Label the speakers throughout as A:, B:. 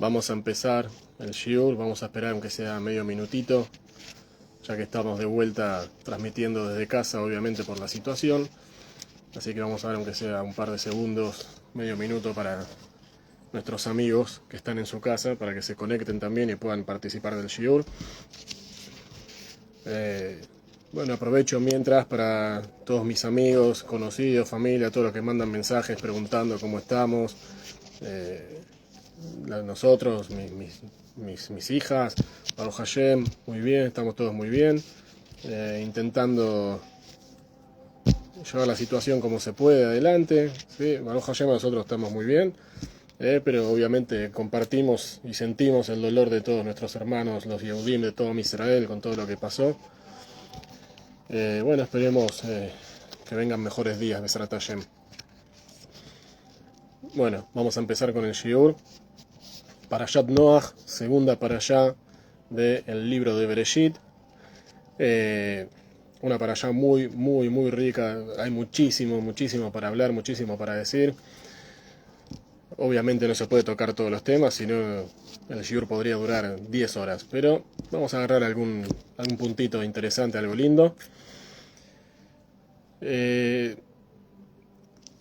A: vamos a empezar el shiur, vamos a esperar aunque sea medio minutito, ya que estamos de vuelta transmitiendo desde casa, obviamente por la situación. Así que vamos a ver aunque sea un par de segundos, medio minuto para nuestros amigos que están en su casa, para que se conecten también y puedan participar del shiur. Bueno, aprovecho mientras para todos mis amigos, conocidos, familia, todos los que mandan mensajes preguntando cómo estamos, nosotros, mis hijas, Baruch Hashem, muy bien, estamos todos muy bien, intentando llevar la situación como se puede adelante, ¿sí? Baruch Hashem, nosotros estamos muy bien, pero obviamente compartimos y sentimos el dolor de todos nuestros hermanos, los Yehudim, de todo Israel, con todo lo que pasó. Bueno, esperemos que vengan mejores días, Besrat Hashem. Bueno, vamos a empezar con el shiur. Parashat Noach, segunda parashá del libro de Bereshit. Una parashá muy rica. Hay muchísimo para hablar, muchísimo para decir. Obviamente no se puede tocar todos los temas, sino el shiur podría durar 10 horas. Pero vamos a agarrar algún puntito interesante, algo lindo.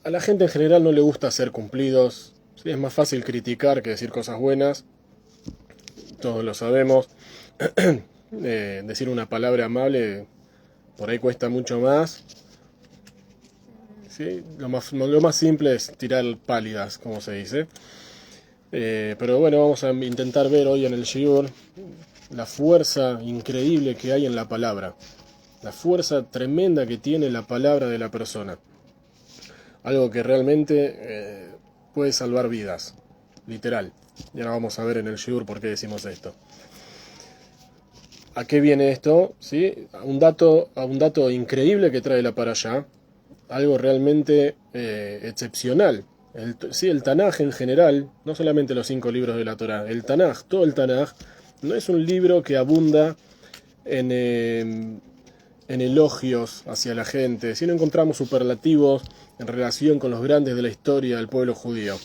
A: A la gente en general no le gusta ser cumplidos. Sí, es más fácil criticar que decir cosas buenas. Todos lo sabemos. Decir una palabra amable por ahí cuesta mucho más. ¿Sí? Lo más simple es tirar pálidas, como se dice. Pero bueno, vamos a intentar ver hoy en el shiur la fuerza increíble que hay en la palabra. La fuerza tremenda que tiene la palabra de la persona. Algo que realmente puede salvar vidas. Literal. Y ahora vamos a ver en el shiur por qué decimos esto. ¿A qué viene esto? ¿Sí? A un dato increíble que trae la parashá. Algo realmente excepcional. El Tanaj en general, no solamente los 5 libros de la Torá, el Tanaj, todo el Tanaj, no es un libro que abunda en elogios hacia la gente, sino encontramos superlativos en relación con los grandes de la historia del pueblo judío.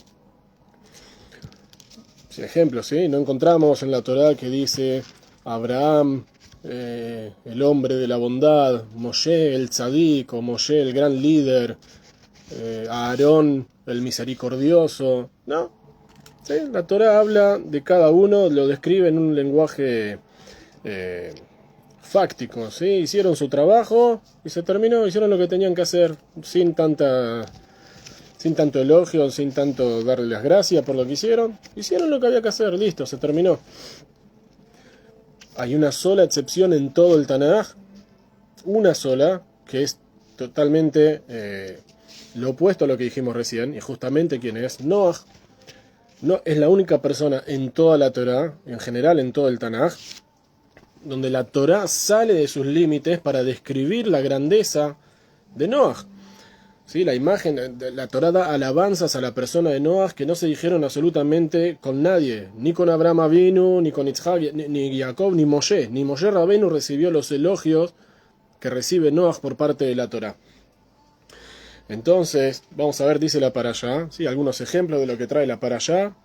A: Por ejemplo, ¿sí? No encontramos en la Torá que dice Abraham, el hombre de la bondad, Moshe el tzadik, o Moshe el gran líder, Aarón el misericordioso. No, ¿sí? La Torá habla de cada uno, lo describe en un lenguaje fáctico, ¿sí? Hicieron su trabajo y se terminó, hicieron lo que tenían que hacer sin tanto elogio, sin tanto darle las gracias por lo que hicieron lo que había que hacer, listo, se terminó. Hay una sola excepción en todo el Tanaj, una sola, que es totalmente lo opuesto a lo que dijimos recién, y justamente ¿quién es? Noach. No, es la única persona en toda la Torá, en general en todo el Tanaj, donde la Torá sale de sus límites para describir la grandeza de Noach. ¿Sí? La imagen, la Torá da alabanzas a la persona de Noach que no se dijeron absolutamente con nadie, ni con Abraham Avinu, ni con Yitzhak, ni Jacob, ni Moshe. Ni Moshe Rabbeinu recibió los elogios que recibe Noach por parte de la Torá. Entonces, vamos a ver, dice la parashá, ¿sí? Algunos ejemplos de lo que trae la parashá.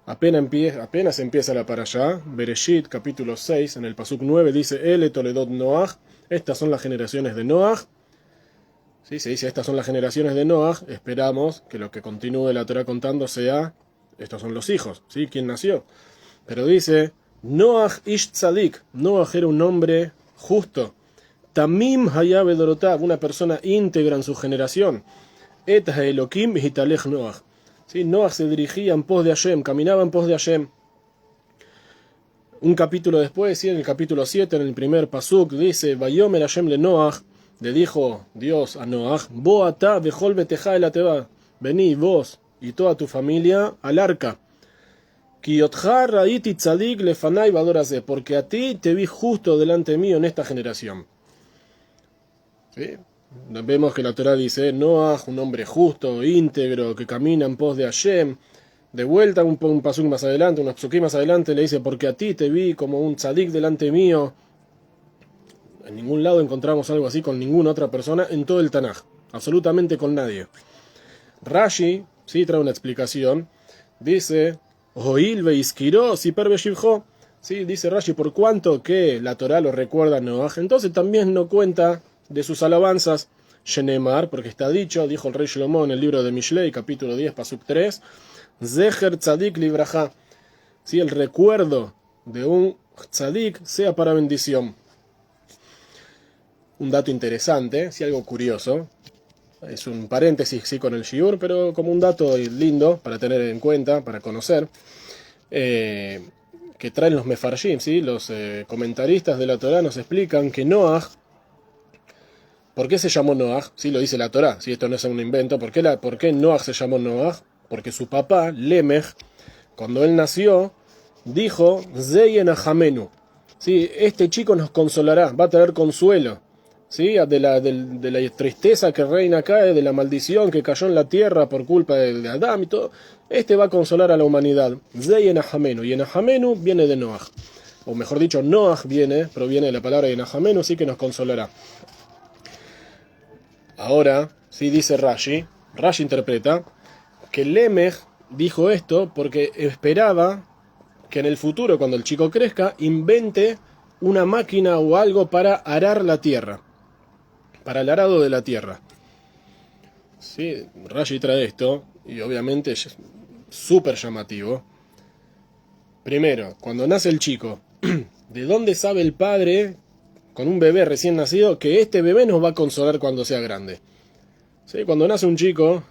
A: Apenas empieza la parashá, Bereshit, capítulo 6, en el pasuk 9, dice, Ele Toledot Noach, estas son las generaciones de Noach. ¿Sí? Se dice, estas son las generaciones de Noach, esperamos que lo que continúe la Torá contando sea, estos son los hijos, ¿sí? ¿Quién nació? Pero dice, Noach ish tzadik, Noach era un hombre justo, Tamim haya bedorotav, una persona íntegra en su generación, Et haelokim hitalech Noach. ¿Sí? Noach se dirigía en pos de Hashem, caminaba en pos de Hashem. Un capítulo después, ¿sí? En el capítulo 7, en el primer pasuk, dice, Vayomer Hashem le Noach, le dijo Dios a Noach, Bo ata bechol beteja el ateba, vení vos y toda tu familia al arca. Ki otja raiti tzadik lefanai vadorase, porque a ti te vi justo delante mío en esta generación. ¿Sí? Vemos que la Torá dice, Noach, un hombre justo, íntegro, que camina en pos de Hashem. De vuelta, un pasuk más adelante, unos psukim más adelante, le dice, porque a ti te vi como un tzadik delante mío. En ningún lado encontramos algo así con ninguna otra persona en todo el Tanaj. Absolutamente con nadie. Rashi, sí, trae una explicación. Dice, Oil veiskiró siper beshivjo. Sí, dice Rashi, por cuanto que la Torá lo recuerda a Noaj, entonces también no cuenta de sus alabanzas Shenemar, porque está dicho, dijo el rey Shlomo en el libro de Mishlei, capítulo 10, pasuk 3, Zecher tzadik libraja. Sí, el recuerdo de un tzadik sea para bendición. Un dato interesante, sí, algo curioso. Es un paréntesis, sí, con el shiur, pero como un dato lindo para tener en cuenta, para conocer, que traen los mefarshim, ¿sí? Los comentaristas de la Torá nos explican que Noaj, ¿por qué se llamó Noaj? Sí, lo dice la Torá, si esto no es un invento. ¿Por qué Noaj se llamó Noaj? Porque su papá, Lemech, cuando él nació, dijo, Zeyen Ahamenu, ¿sí? Este chico nos consolará, va a traer consuelo, ¿sí? De la tristeza que reina acá, de la maldición que cayó en la tierra por culpa de Adán y todo. Este va a consolar a la humanidad. Zeyen Ahamenu, y Enahamenu viene de Noaj. O mejor dicho, Noaj proviene de la palabra Enahamenu, sí que nos consolará. Ahora, sí dice Rashi interpreta que Lemech dijo esto porque esperaba que en el futuro, cuando el chico crezca, invente una máquina o algo para arar la tierra, para el arado de la tierra. Sí, Rashi trae esto, y obviamente es súper llamativo. Primero, cuando nace el chico, ¿de dónde sabe el padre, con un bebé recién nacido, que este bebé nos va a consolar cuando sea grande? Sí, cuando nace un chico,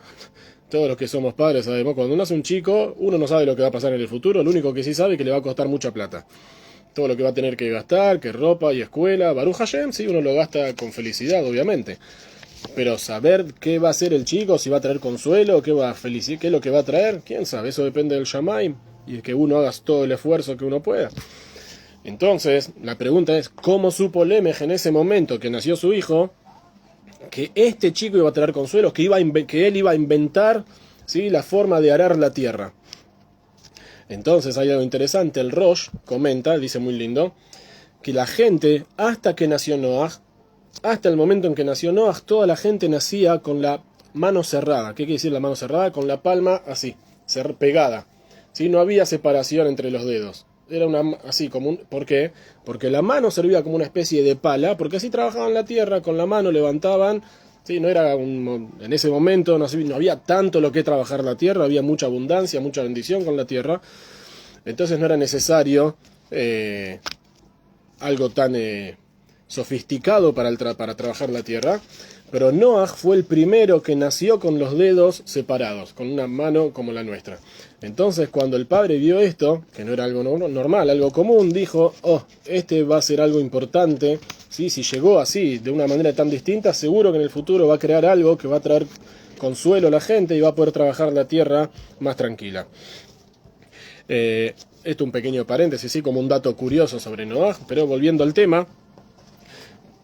A: todos los que somos padres sabemos, cuando nace un chico, uno no sabe lo que va a pasar en el futuro, lo único que sí sabe es que le va a costar mucha plata. Todo lo que va a tener que gastar, que ropa y escuela, Baruch Hashem, sí, uno lo gasta con felicidad, obviamente. Pero saber qué va a hacer el chico, si va a traer consuelo, qué es lo que va a traer, quién sabe, eso depende del Shammai, y que uno haga todo el esfuerzo que uno pueda. Entonces, la pregunta es, ¿cómo supo Lemech en ese momento que nació su hijo, que este chico iba a traer consuelo, que él iba a inventar, ¿sí?, la forma de arar la tierra? Entonces hay algo interesante, el Rosh comenta, dice muy lindo, que la gente, hasta que nació Noaj, hasta el momento en que nació Noaj, toda la gente nacía con la mano cerrada. ¿Qué quiere decir la mano cerrada? Con la palma así, pegada, ¿sí? No había separación entre los dedos. Era así común. ¿Por qué? Porque la mano servía como una especie de pala, porque así trabajaban la tierra, con la mano levantaban. Sí, no era en ese momento no había tanto lo que trabajar la tierra, había mucha abundancia, mucha bendición con la tierra. Entonces no era necesario algo tan sofisticado para trabajar la tierra. Pero Noaj fue el primero que nació con los dedos separados, con una mano como la nuestra. Entonces cuando el padre vio esto, que no era algo normal, algo común, dijo, este va a ser algo importante, ¿sí? Si llegó así, de una manera tan distinta, seguro que en el futuro va a crear algo que va a traer consuelo a la gente y va a poder trabajar la tierra más tranquila. Esto es un pequeño paréntesis, sí, como un dato curioso sobre Noaj, pero volviendo al tema,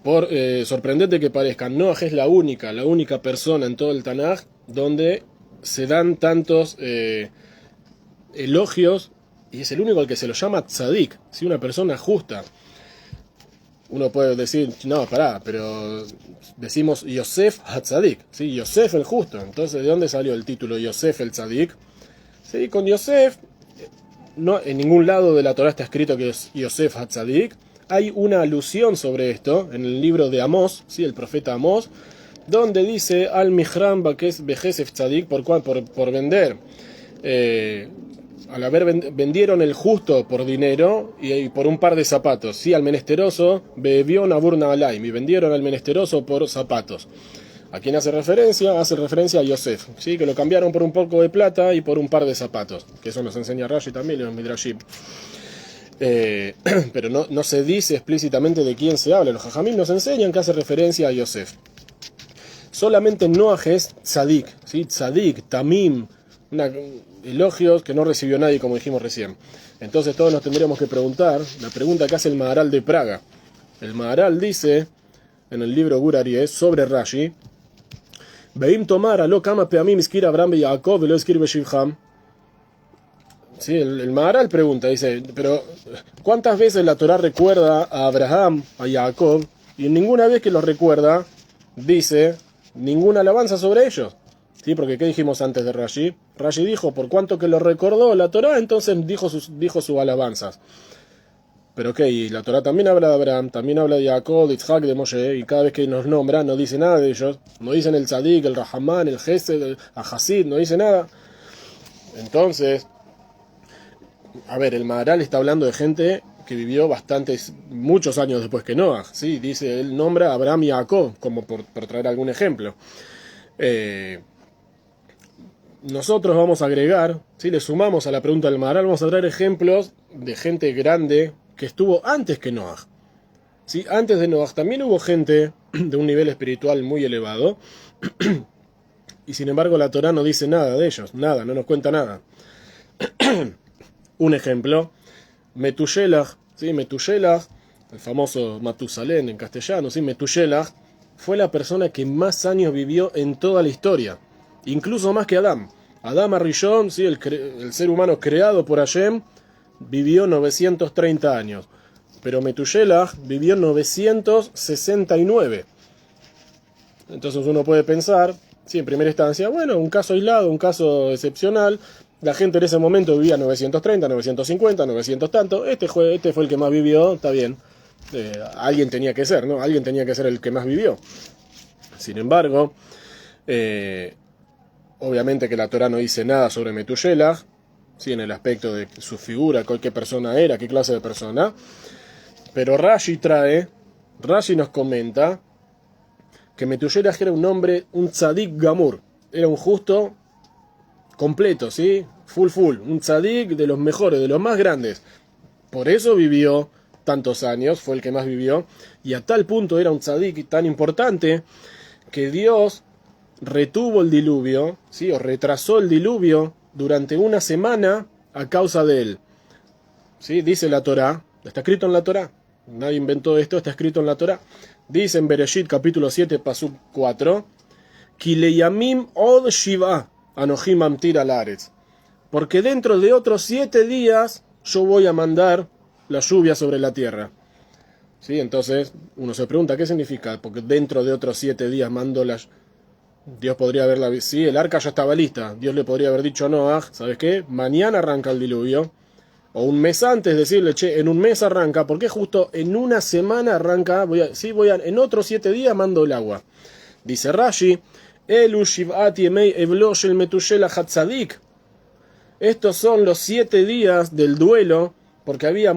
A: por sorprendente que parezca, Noaj es la única persona en todo el Tanaj donde se dan tantos elogios, y es el único al que se lo llama tzadik, ¿sí? Una persona justa. Uno puede decir, no, pará, pero decimos Yosef HaTzadik, ¿sí? Yosef el justo. Entonces, ¿de dónde salió el título Yosef el Tzadik? Sí, con Yosef, no, en ningún lado de la Torá está escrito que es Yosef HaTzadik. Hay una alusión sobre esto en el libro de Amós, ¿sí? El profeta Amós, donde dice al Mihram Bakes Bejesef Tzadik, por vender. Vendieron el justo por dinero y por un par de zapatos. Sí, al menesteroso bebió Naburna Alaim, y vendieron al menesteroso por zapatos. ¿A quién hace referencia? Hace referencia a Yosef, ¿sí? Que lo cambiaron por un poco de plata y por un par de zapatos, que eso nos enseña Rashi también en los Midrashim. Pero no se dice explícitamente de quién se habla. Los Jajamim nos enseñan que hace referencia a Yosef. Solamente Noaj es tzadik, ¿sí? Tzadik, tamim, elogios que no recibió nadie, como dijimos recién. Entonces todos nos tendríamos que preguntar, la pregunta que hace el Maharal de Praga. El Maharal dice, en el libro Gur Aryeh, sobre Rashi, Beim tomar alo kama peamim iskir Abraham y Jacob velo iskir beshivham. Sí, el Maharal pregunta, dice, pero ¿cuántas veces la Torá recuerda a Abraham, a Jacob, y ninguna vez que los recuerda dice ninguna alabanza sobre ellos? ¿Sí? Porque ¿qué dijimos antes de Rashi? Rashi dijo, por cuanto que lo recordó la Torá, entonces dijo sus alabanzas. Pero ok, y la Torá también habla de Abraham, también habla de Jacob, de Isaac, de Moshe, y cada vez que nos nombra no dice nada de ellos. No dicen el Tzadik, el Rahamán, el Gesed, el Ahasid, no dice nada. Entonces, a ver, el Maharal está hablando de gente que vivió muchos años después que Noah, ¿sí? Dice, él nombra a Abraham y a Jacob, como por traer algún ejemplo. Nosotros vamos a agregar, si le sumamos a la pregunta del Maharal, vamos a traer ejemplos de gente grande que estuvo antes que Noah. ¿Sí? Antes de Noah también hubo gente de un nivel espiritual muy elevado, y sin embargo la Torá no dice nada de ellos, nada, no nos cuenta nada. Un ejemplo, Metushelach, ¿sí? Metushelach, el famoso Matusalén en castellano, ¿sí? Metushelach fue la persona que más años vivió en toda la historia, incluso más que Adán. Adán Arishon, ¿sí? el ser humano creado por Hashem, vivió 930 años, pero Metushelach vivió 969. Entonces uno puede pensar, sí, en primera instancia, bueno, un caso aislado, un caso excepcional. La gente en ese momento vivía 930, 950, 900 tanto. Este fue el que más vivió, está bien. Alguien tenía que ser, ¿no? Alguien tenía que ser el que más vivió. Sin embargo, obviamente que la Torá no dice nada sobre Metushelach, ¿sí? En el aspecto de su figura, qué persona era, qué clase de persona. Pero Rashi nos comenta que Metushelach era un hombre, un tzadik gamur, era un justo completo, ¿sí? Full, un tzadik de los mejores, de los más grandes. Por eso vivió tantos años, fue el que más vivió, y a tal punto era un tzadik tan importante que Dios retuvo el diluvio, ¿sí? O retrasó el diluvio durante una semana a causa de él. ¿Sí? Dice la Torá, está escrito en la Torá, nadie inventó esto, está escrito en la Torá. Dice en Bereshit capítulo 7, pasuk 4, Kileyamim od shiva anohim amtir alaretz. Porque dentro de otros 7 días yo voy a mandar la lluvia sobre la tierra. ¿Sí? Entonces uno se pregunta, ¿qué significa? Porque dentro de otros 7 días mando la... Dios podría haberla... Sí, el arca ya estaba lista. Dios le podría haber dicho a Noah, ¿sabes qué? Mañana arranca el diluvio. O un mes antes decirle, che, en un mes arranca, porque justo en una semana arranca, en otros 7 días mando el agua. Dice Rashi, Elu shiv'at yemei evlo shel Metushelach hatzadik. Estos son los 7 días del duelo, porque había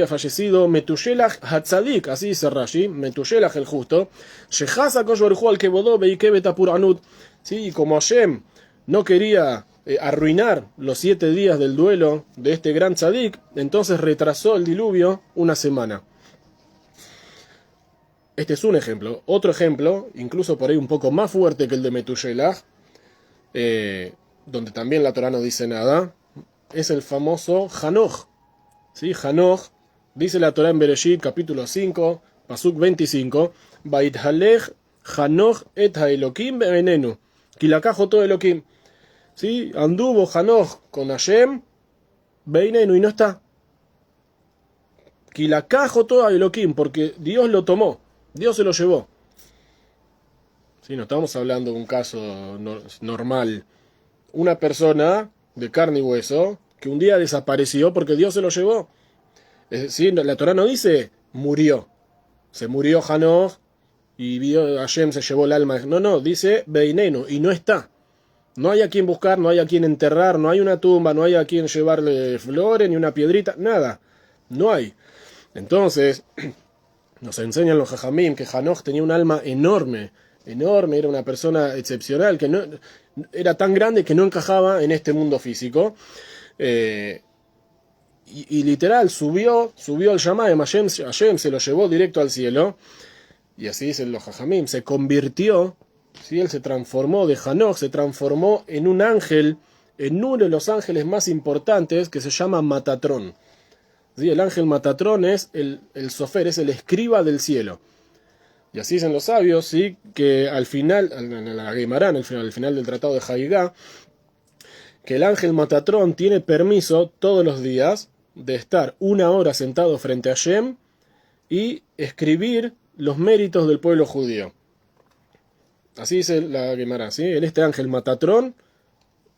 A: fallecido Metushelach hatzadik, así dice Rashi, Metushelach el justo, Shehaz HaKadosh Baruj Hu al kevodó beikeh betapur anut. Sí, y como Hashem no quería arruinar los 7 días del duelo de este gran tzadik, entonces retrasó el diluvio una semana. Este es un ejemplo. Otro ejemplo, incluso por ahí un poco más fuerte que el de Metushelach, donde también la Torá no dice nada, es el famoso Hanoch. ¿Sí? Hanoch, dice la Torá en Bereshit, capítulo 5, pasuk 25, Vaithalech Hanoch et haElokim be'enenu, kilakajo todo Elokim. ¿Sí? Anduvo Hanoch con Hashem, Beinenu, y no está. Kilakajo todo Elokim, porque Dios lo tomó, Dios se lo llevó. ¿Sí? No estamos hablando de un caso normal. Una persona de carne y hueso que un día desapareció porque Dios se lo llevó. ¿Sí? La Torá no dice murió. Se murió Hanoch y Hashem se llevó el alma. No, dice Beinenu, y no está. No hay a quien buscar, no hay a quien enterrar, no hay una tumba, no hay a quien llevarle flores, ni una piedrita, nada. No hay. Entonces, nos enseñan los Jajamim que Hanoch tenía un alma enorme, era una persona excepcional, que no era tan grande que no encajaba en este mundo físico. Y literal, subió al Shamayim, Hashem se lo llevó directo al cielo, y así dicen los Jajamim, se convirtió. ¿Sí? Él se transformó de Hanoch, se transformó en un ángel, en uno de los ángeles más importantes que se llama Matatrón. ¿Sí? El ángel Matatrón es el sofer, es el escriba del cielo. Y así dicen los sabios, ¿sí? Que al final, en la Gemara, al final del tratado de Haigá, que el ángel Matatrón tiene permiso todos los días de estar 1 hora sentado frente a Hashem y escribir los méritos del pueblo judío. Así dice la Gemara, ¿sí? Este ángel Matatrón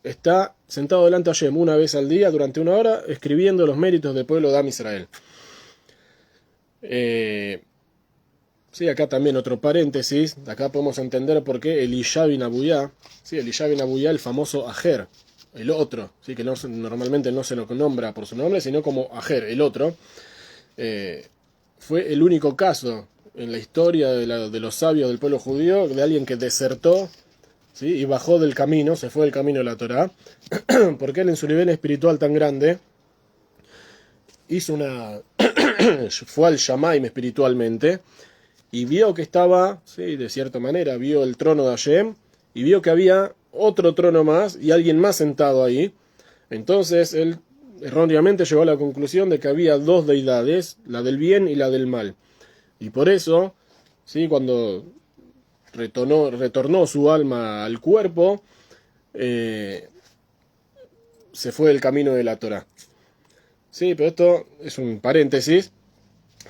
A: está sentado delante de Hashem una vez al día durante una hora escribiendo los méritos del pueblo de Am Israel. Sí, acá también otro paréntesis. Acá podemos entender por qué Elisha bin Abuyá, sí, Elisha bin Abuyá, el famoso Ajer, el otro, sí, que no, normalmente no se lo nombra por su nombre, sino como Ajer, el otro, fue el único caso en la historia de los sabios del pueblo judío de alguien que desertó, ¿sí? Y bajó del camino, se fue del camino de la Torá, porque él en su nivel espiritual tan grande hizo fue al Shamaim espiritualmente y vio que estaba, sí, de cierta manera, vio el trono de Hashem y vio que había otro trono más y alguien más sentado ahí. Entonces él erróneamente llegó a la conclusión de que había dos deidades, la del bien y la del mal. Y por eso, sí, cuando retornó su alma al cuerpo, se fue del camino de la Torá. Sí, pero esto es un paréntesis.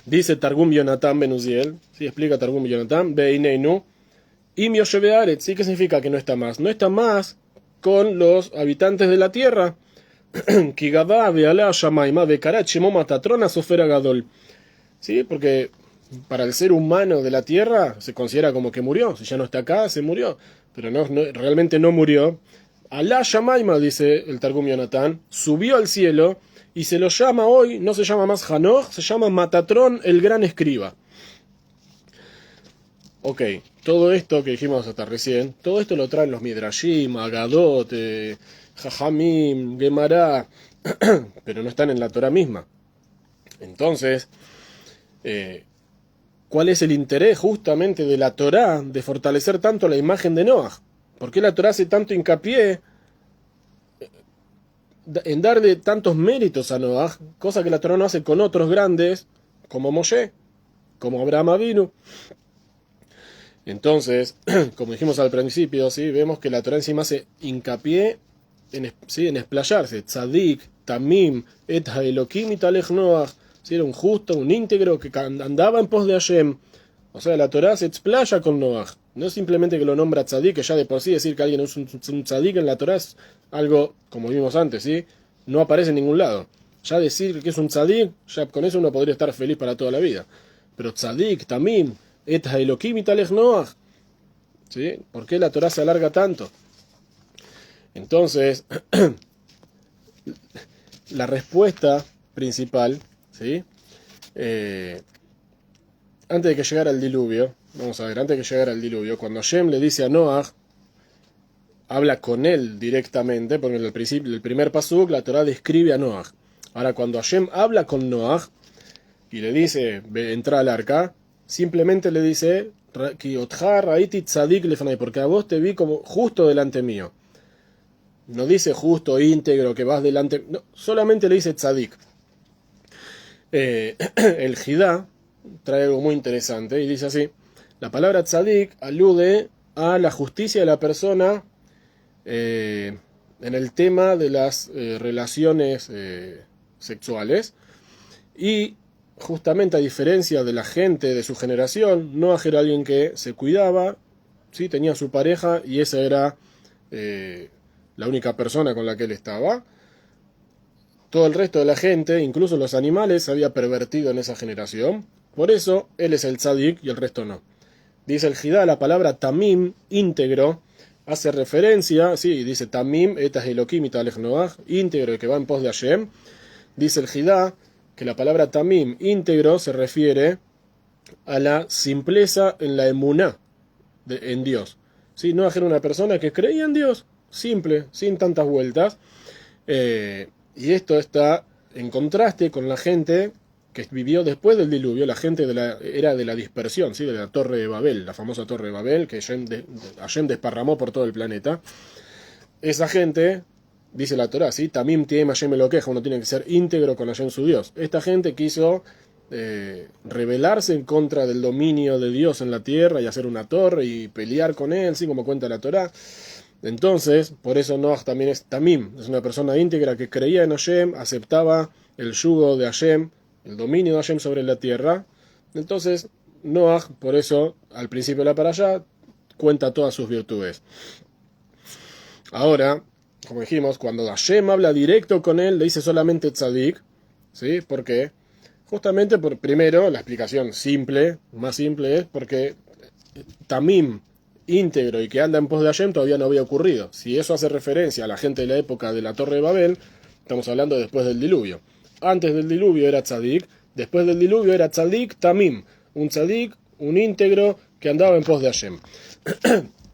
A: Dice Targum Yonatan Ben Uziel, sí, explica Targum Yonatan, Beineinu, Im Yosheve Aretz, sí, ¿qué significa que no está más? No está más con los habitantes de la tierra. Kigadá Bealá Shamaima Bekarat Shemo Matatrona Sofera Gadol. Sí, porque para el ser humano de la tierra se considera como que murió. Si ya no está acá, se murió. Pero realmente no murió. Alá Shamaima, dice el Targum Yonatan, subió al cielo y se lo llama hoy, no se llama más Hanoch, se llama Matatrón, el gran escriba. Ok, todo esto que dijimos hasta recién, todo esto lo traen los Midrashim, Agadot, Jajamim, Gemara, pero no están en la Torah misma. Entonces, ¿cuál es el interés justamente de la Torah de fortalecer tanto la imagen de Noah? ¿Por qué la Torah hace tanto hincapié en darle tantos méritos a Noah, cosa que la Torah no hace con otros grandes, como Moshe, como Abraham Avinu? Entonces, como dijimos al principio, ¿sí? Vemos que la Torah encima hace hincapié en explayarse. Tzadik, Tamim, Et Haelokim y Talech Noah. ¿Sí? Era un justo, un íntegro que andaba en pos de Hashem. O sea, la Torah se explaya con Noah. No es simplemente que lo nombra Tzadik, que ya de por sí decir que alguien es un Tzadik en la Torah es algo, como vimos antes, ¿sí? No aparece en ningún lado. Ya decir que es un Tzadik, ya con eso uno podría estar feliz para toda la vida. Pero Tzadik, Tamim, Et Haelokim y Talech Noah. ¿Sí? ¿Por qué la Torah se alarga tanto? Entonces, la respuesta principal, ¿sí? Antes de que llegara el diluvio, vamos a ver, antes de que llegara el diluvio, cuando Hashem le dice a Noah, habla con él directamente, porque en el principio, el primer pasuk, la Torah describe a Noah. Ahora, cuando Hashem habla con Noah y le dice, entra al arca, simplemente le dice, porque a vos te vi como justo delante mío. No dice justo, íntegro, que vas delante. No, solamente le dice tzadik. El Jidá trae algo muy interesante y dice así: la palabra tzadik alude a la justicia de la persona en el tema de las relaciones sexuales. Y justamente a diferencia de la gente de su generación, Noah era alguien que se cuidaba, ¿sí? Tenía su pareja y esa era la única persona con la que él estaba. Todo el resto de la gente, incluso los animales, se había pervertido en esa generación. Por eso, él es el tzadik y el resto no. Dice el Jidá, la palabra tamim, íntegro, hace referencia, sí, dice tamim, etas elokim y talech Noah, íntegro, que va en pos de Hashem. Dice el Jidá que la palabra tamim, íntegro, se refiere a la simpleza en la emuná, en Dios. ¿Sí? Noah era una persona que creía en Dios, simple, sin tantas vueltas. Y esto está en contraste con la gente que vivió después del diluvio, la gente era de la dispersión, ¿sí? De la Torre de Babel, la famosa Torre de Babel, que Hashem desparramó por todo el planeta. Esa gente, dice la Torah, ¿sí? Tamim tiem Hashem me lo queja, uno tiene que ser íntegro con Hashem su Dios. Esta gente quiso rebelarse en contra del dominio de Dios en la tierra y hacer una torre y pelear con él, ¿sí? Como cuenta la Torah. Entonces, por eso Noah también es Tamim, es una persona íntegra que creía en Hashem, aceptaba el yugo de Hashem, el dominio de Hashem sobre la tierra. Entonces, Noah, por eso, al principio de la parashá, cuenta todas sus virtudes. Ahora, como dijimos, cuando Hashem habla directo con él, le dice solamente tzadik, ¿sí? ¿Por qué? Justamente primero, la explicación simple, más simple, es porque tamim, íntegro y que anda en pos de Hashem todavía no había ocurrido. Si eso hace referencia a la gente de la época de la Torre de Babel, estamos hablando después del diluvio. Antes del diluvio era tzadik, después del diluvio era tzadik tamim, un tzadik, un íntegro que andaba en pos de Hashem.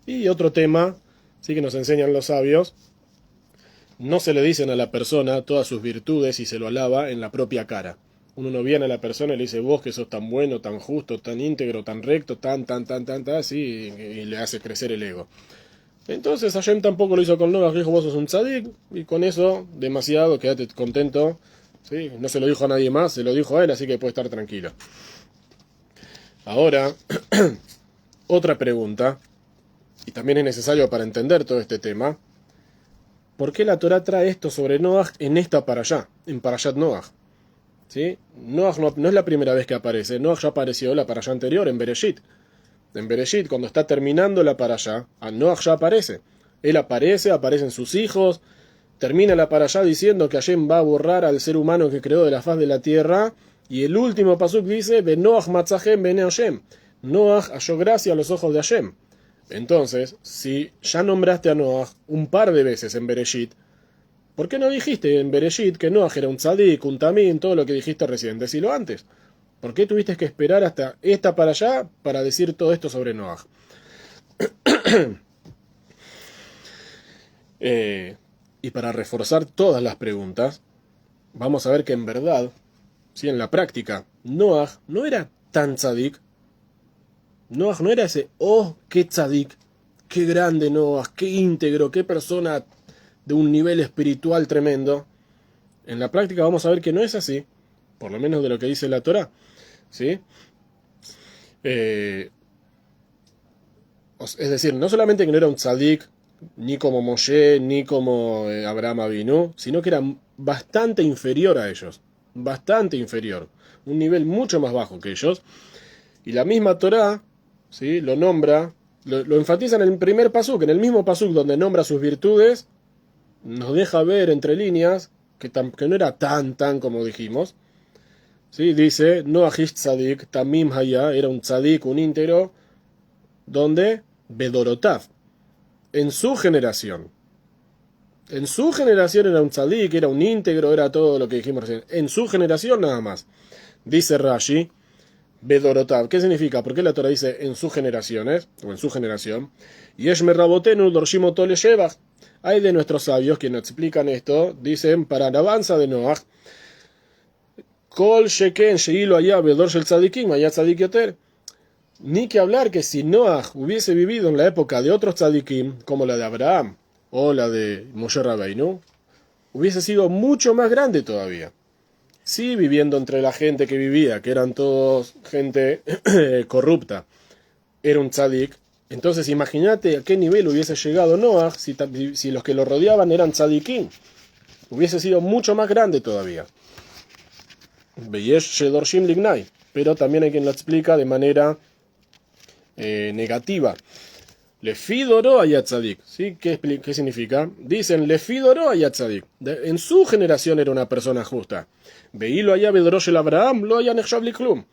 A: Y otro tema, sí, que nos enseñan los sabios, no se le dicen a la persona todas sus virtudes y se lo alaba en la propia cara. Uno no viene a la persona y le dice, vos que sos tan bueno, tan justo, tan íntegro, tan recto, tan, así, y le hace crecer el ego. Entonces Hashem tampoco lo hizo con Noah, dijo, vos sos un tzadik, y con eso, demasiado, quédate contento, ¿sí? No se lo dijo a nadie más, se lo dijo a él, así que puede estar tranquilo. Ahora, otra pregunta, y también es necesario para entender todo este tema, ¿por qué la Torá trae esto sobre Noah en esta parashá, en Parashat Noah? ¿Sí? Noah no es la primera vez que aparece, Noah ya apareció la parashá anterior, en Bereshit. En Bereshit, cuando está terminando la parashá, Noah ya aparece. Él aparecen sus hijos, termina la parashá diciendo que Hashem va a borrar al ser humano que creó de la faz de la tierra, y el último pasuk dice, Noah matzahem bene Hashem. Noah halló gracia a los ojos de Hashem. Entonces, si ya nombraste a Noah un par de veces en Bereshit, ¿por qué no dijiste en Bereshit que Noah era un tzadik, un tamim, todo lo que dijiste recién? Decilo antes. ¿Por qué tuviste que esperar hasta esta para allá para decir todo esto sobre Noah? Y para reforzar todas las preguntas, vamos a ver que en verdad, ¿sí? En la práctica, Noah no era tan tzadik. Noah no era ese, oh, qué tzadik, qué grande Noah, qué íntegro, qué persona de un nivel espiritual tremendo. En la práctica vamos a ver que no es así, por lo menos de lo que dice la Torá, ¿sí? Es decir, no solamente que no era un tzadik, ni como Moshe, ni como Abraham Avinu, sino que era bastante inferior a ellos, bastante inferior, un nivel mucho más bajo que ellos, y la misma Torá, ¿sí? Lo nombra, lo enfatiza en el primer pasuk, en el mismo pasuk donde nombra sus virtudes, nos deja ver entre líneas que no era tan como dijimos, ¿sí? Dice, Noah ish tzadik, tamim haya, era un tzadik, un íntegro, donde bedorotav, en su generación. En su generación era un tzadik, era un íntegro, era todo lo que dijimos recién. En su generación nada más. Dice Rashi, bedorotav, ¿qué significa? ¿Por qué la Torah dice en sus generaciones, o en su generación? Yesh merabotenu dorshim oto leshevach. Hay de nuestros sabios que nos explican esto, dicen, para alabanza de Noah, Kol sheken sheilo allá bedor shel tzadikim, allá tzadik yoter. Ni que hablar que si Noah hubiese vivido en la época de otros tzadikim, como la de Abraham o la de Moshe Rabbeinu, hubiese sido mucho más grande todavía. Sí, viviendo entre la gente que vivía, que eran todos gente corrupta, era un tzadik. Entonces imagínate a qué nivel hubiese llegado Noah si los que lo rodeaban eran tzadikim. Hubiese sido mucho más grande todavía. Beyesh shedorshim lignai. Pero también hay quien lo explica de manera negativa. Lefidoro ayat tzadik. ¿Sí? ¿Qué significa? Dicen Lefidoro ayat tzadik. En su generación era una persona justa. Veilo allá bedorosh el Abraham, lo haya nechshav liklum.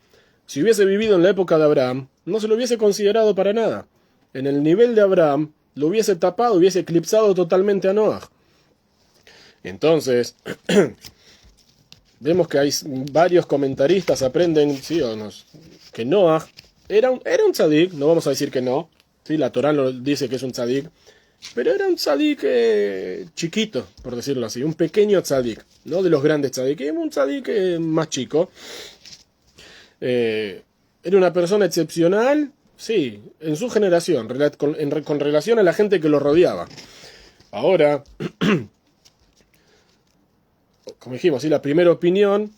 A: Si hubiese vivido en la época de Abraham, no se lo hubiese considerado para nada. En el nivel de Abraham, lo hubiese tapado, hubiese eclipsado totalmente a Noah. Entonces, vemos que hay varios comentaristas aprenden, ¿sí? Que Noah era un tzadik, no vamos a decir que no, ¿sí? La Torá lo dice que es un tzadik, pero era un tzadik chiquito, por decirlo así, un pequeño tzadik, no de los grandes tzadikim, un tzadik más chico. Era una persona excepcional, sí, en su generación, con relación a la gente que lo rodeaba. Ahora, como dijimos, ¿sí? La primera opinión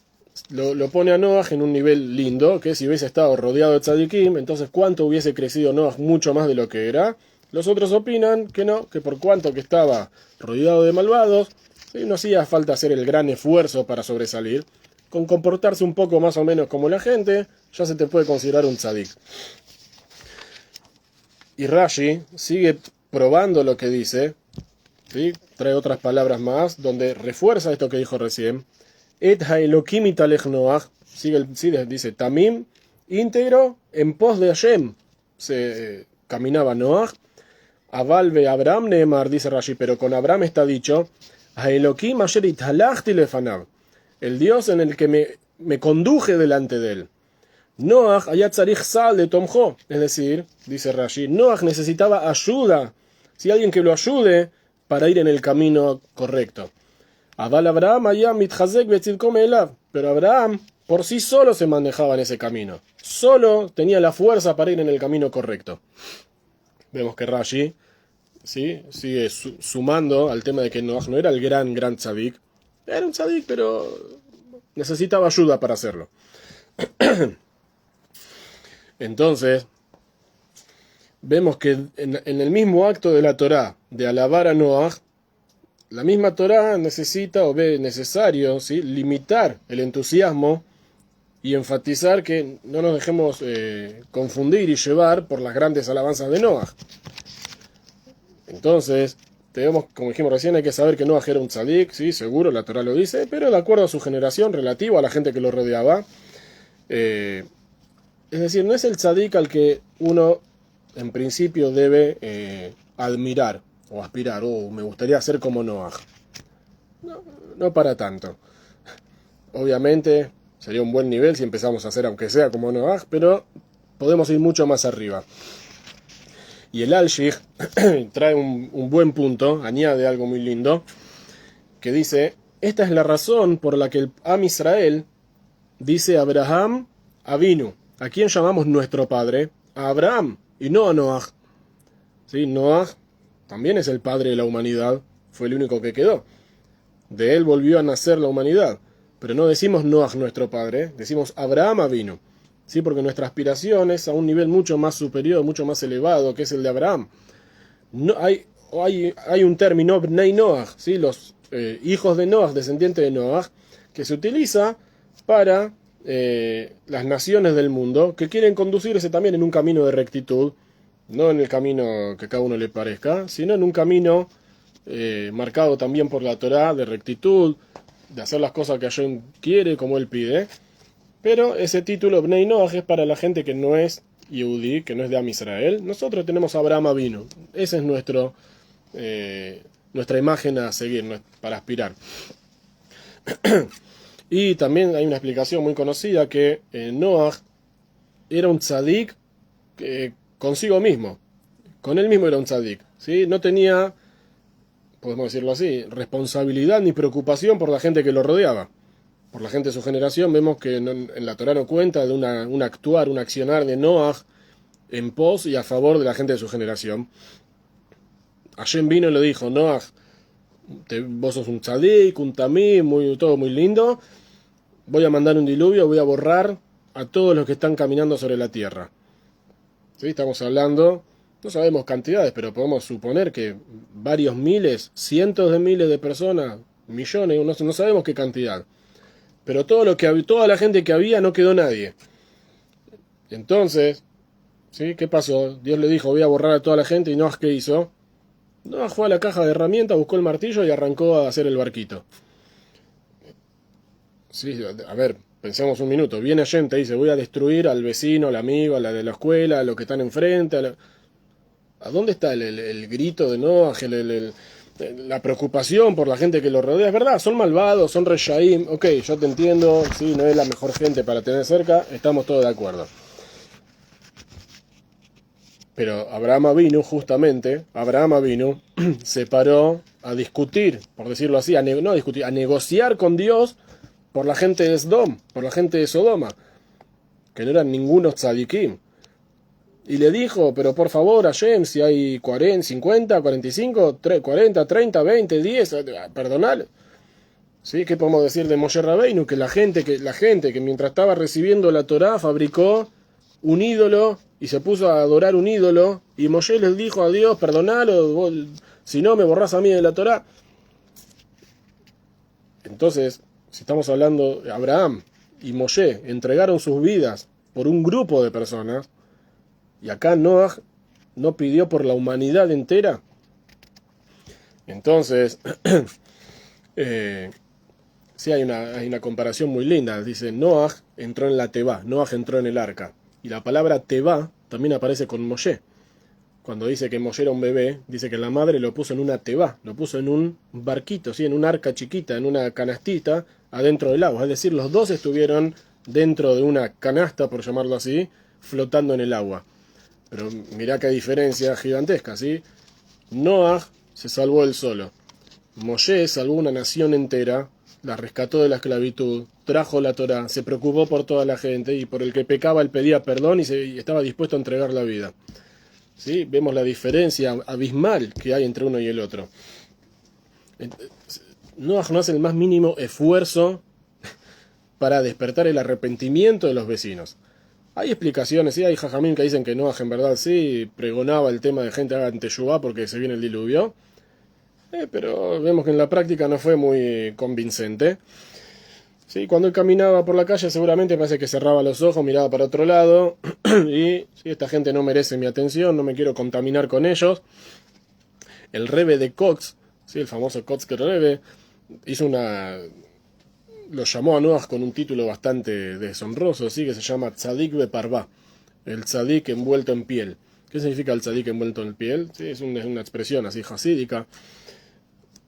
A: lo pone a Noah en un nivel lindo, que si hubiese estado rodeado de tzadikim, entonces ¿cuánto hubiese crecido Noah mucho más de lo que era? Los otros opinan que no, que por cuanto que estaba rodeado de malvados, ¿sí? No hacía falta hacer el gran esfuerzo para sobresalir. Con comportarse un poco más o menos como la gente, ya se te puede considerar un tzadik. Y Rashi sigue probando lo que dice, ¿sí? Trae otras palabras más, donde refuerza esto que dijo recién. Et haelokim italech Noach, dice, Tamim, íntegro, en pos de Hashem, se caminaba Noach. Aval ve Abraham Neemar, dice Rashi, pero con Abraham está dicho, haelokim asher ithalachti lefanav, el Dios en el que me conduje delante de él. Noach hayat tzarich sal de tomjo, es decir, dice Rashi, Noach necesitaba ayuda, si alguien que lo ayude para ir en el camino correcto. Aval Abraham hayam mitchazek betzidkom elav, pero Abraham por sí solo se manejaba en ese camino, solo tenía la fuerza para ir en el camino correcto. Vemos que Rashi, ¿sí?, sigue sumando al tema de que Noach no era el gran tzadik, era un tzadik, pero necesitaba ayuda para hacerlo. Entonces, vemos que en el mismo acto de la Torá, de alabar a Noach, la misma Torá necesita o ve necesario, ¿sí?, limitar el entusiasmo y enfatizar que no nos dejemos confundir y llevar por las grandes alabanzas de Noach. Entonces, tenemos, como dijimos recién, hay que saber que Noach era un tzadik, sí, seguro, la Torá lo dice, pero de acuerdo a su generación, relativo a la gente que lo rodeaba. Es decir, no es el tzadik al que uno en principio debe admirar o aspirar, me gustaría ser como Noach. No para tanto. Obviamente sería un buen nivel si empezamos a hacer aunque sea como Noach, pero podemos ir mucho más arriba. Y el Al-Shich trae un buen punto, añade algo muy lindo, que dice, esta es la razón por la que el Am Israel dice Abraham Avinu. ¿A quién llamamos nuestro padre? A Abraham, y no a Noach. ¿Sí? Noach también es el padre de la humanidad, fue el único que quedó. De él volvió a nacer la humanidad. Pero no decimos Noach nuestro padre, decimos Abraham Avinu. ¿Sí? Porque nuestra aspiración es a un nivel mucho más superior, mucho más elevado, que es el de Abraham. No, hay un término, Bnei Noach, ¿sí? Los hijos de Noach, descendientes de Noach, que se utiliza para las naciones del mundo, que quieren conducirse también en un camino de rectitud, no en el camino que cada uno le parezca, sino en un camino marcado también por la Torá, de rectitud, de hacer las cosas que Hashem quiere, como él pide. Pero ese título, Bnei Noach, es para la gente que no es Yehudí, que no es de Am Israel. Nosotros tenemos a Abraham Avinu. Esa es nuestra imagen a seguir, para aspirar. Y también hay una explicación muy conocida que Noach era un tzadik consigo mismo. Con él mismo era un tzadik, ¿sí? No tenía, podemos decirlo así, responsabilidad ni preocupación por la gente que lo rodeaba. Por la gente de su generación, vemos que en la Torá no cuenta de un actuar, un accionar de Noach en pos y a favor de la gente de su generación. Hashem vino y le dijo, Noach, vos sos un tzadik, un tamim, todo muy lindo, voy a mandar un diluvio, voy a borrar a todos los que están caminando sobre la tierra. ¿Sí? Estamos hablando, no sabemos cantidades, pero podemos suponer que varios miles, cientos de miles de personas, millones, no sabemos qué cantidad. Pero toda la gente que había, no quedó nadie. Entonces, ¿sí? ¿Qué pasó? Dios le dijo, voy a borrar a toda la gente, y Noach, ¿qué hizo? Noach fue a la caja de herramientas, buscó el martillo y arrancó a hacer el barquito. Sí, a ver, pensemos un minuto. Viene gente y dice, voy a destruir al vecino, al amigo, a la de la escuela, a los que están enfrente. ¿A dónde está el grito de Noach, la preocupación por la gente que lo rodea? Es verdad, son malvados, son reshaim, ok, yo te entiendo, sí, no es la mejor gente para tener cerca, estamos todos de acuerdo. Pero Abraham Avinu, justamente, se paró a discutir, por decirlo así, a negociar con Dios por la gente de Sodom, por la gente de Sodoma, que no eran ningunos tzadikim. Y le dijo, pero por favor, Hashem, si hay 40, 50, 45, 40, 30, 20, 10, perdonad. ¿Sí? ¿Qué podemos decir de Moshe Rabbeinu? Que la gente que mientras estaba recibiendo la Torá fabricó un ídolo y se puso a adorar un ídolo, y Moshe les dijo a Dios, perdonalo, si no me borrás a mí de la Torá. Entonces, si estamos hablando de Abraham y Moshe, entregaron sus vidas por un grupo de personas, y acá Noach no pidió por la humanidad entera. Entonces, sí hay una comparación muy linda. Dice, Noaj entró en la Tebá, Noaj entró en el arca. Y la palabra Tebá también aparece con Moshe. Cuando dice que Moshe era un bebé, dice que la madre lo puso en una Tebá, lo puso en un barquito, ¿sí? En un arca chiquita, en una canastita, adentro del agua. Es decir, los dos estuvieron dentro de una canasta, por llamarlo así, flotando en el agua. Pero mirá qué diferencia gigantesca, ¿sí? Noaj se salvó él solo. Moshe salvó una nación entera, la rescató de la esclavitud, trajo la Torá, se preocupó por toda la gente y por el que pecaba él pedía perdón y estaba dispuesto a entregar la vida. ¿Sí? Vemos la diferencia abismal que hay entre uno y el otro. Noaj no hace el más mínimo esfuerzo para despertar el arrepentimiento de los vecinos. Hay explicaciones, sí, hay jajamín que dicen que Noaj en verdad sí pregonaba el tema de gente haga teshuvá porque se viene el diluvio, pero vemos que en la práctica no fue muy convincente. Sí, cuando él caminaba por la calle seguramente parece que cerraba los ojos, miraba para otro lado y sí, esta gente no merece mi atención, no me quiero contaminar con ellos. El Rebbe de Kox, sí, el famoso Kotzker Rebbe, lo llamó a Noaj con un título bastante deshonroso, ¿sí? Que se llama Tzadik Beparvá, el tzadik envuelto en piel. ¿Qué significa el tzadik envuelto en piel? Sí, es una expresión así hasídica.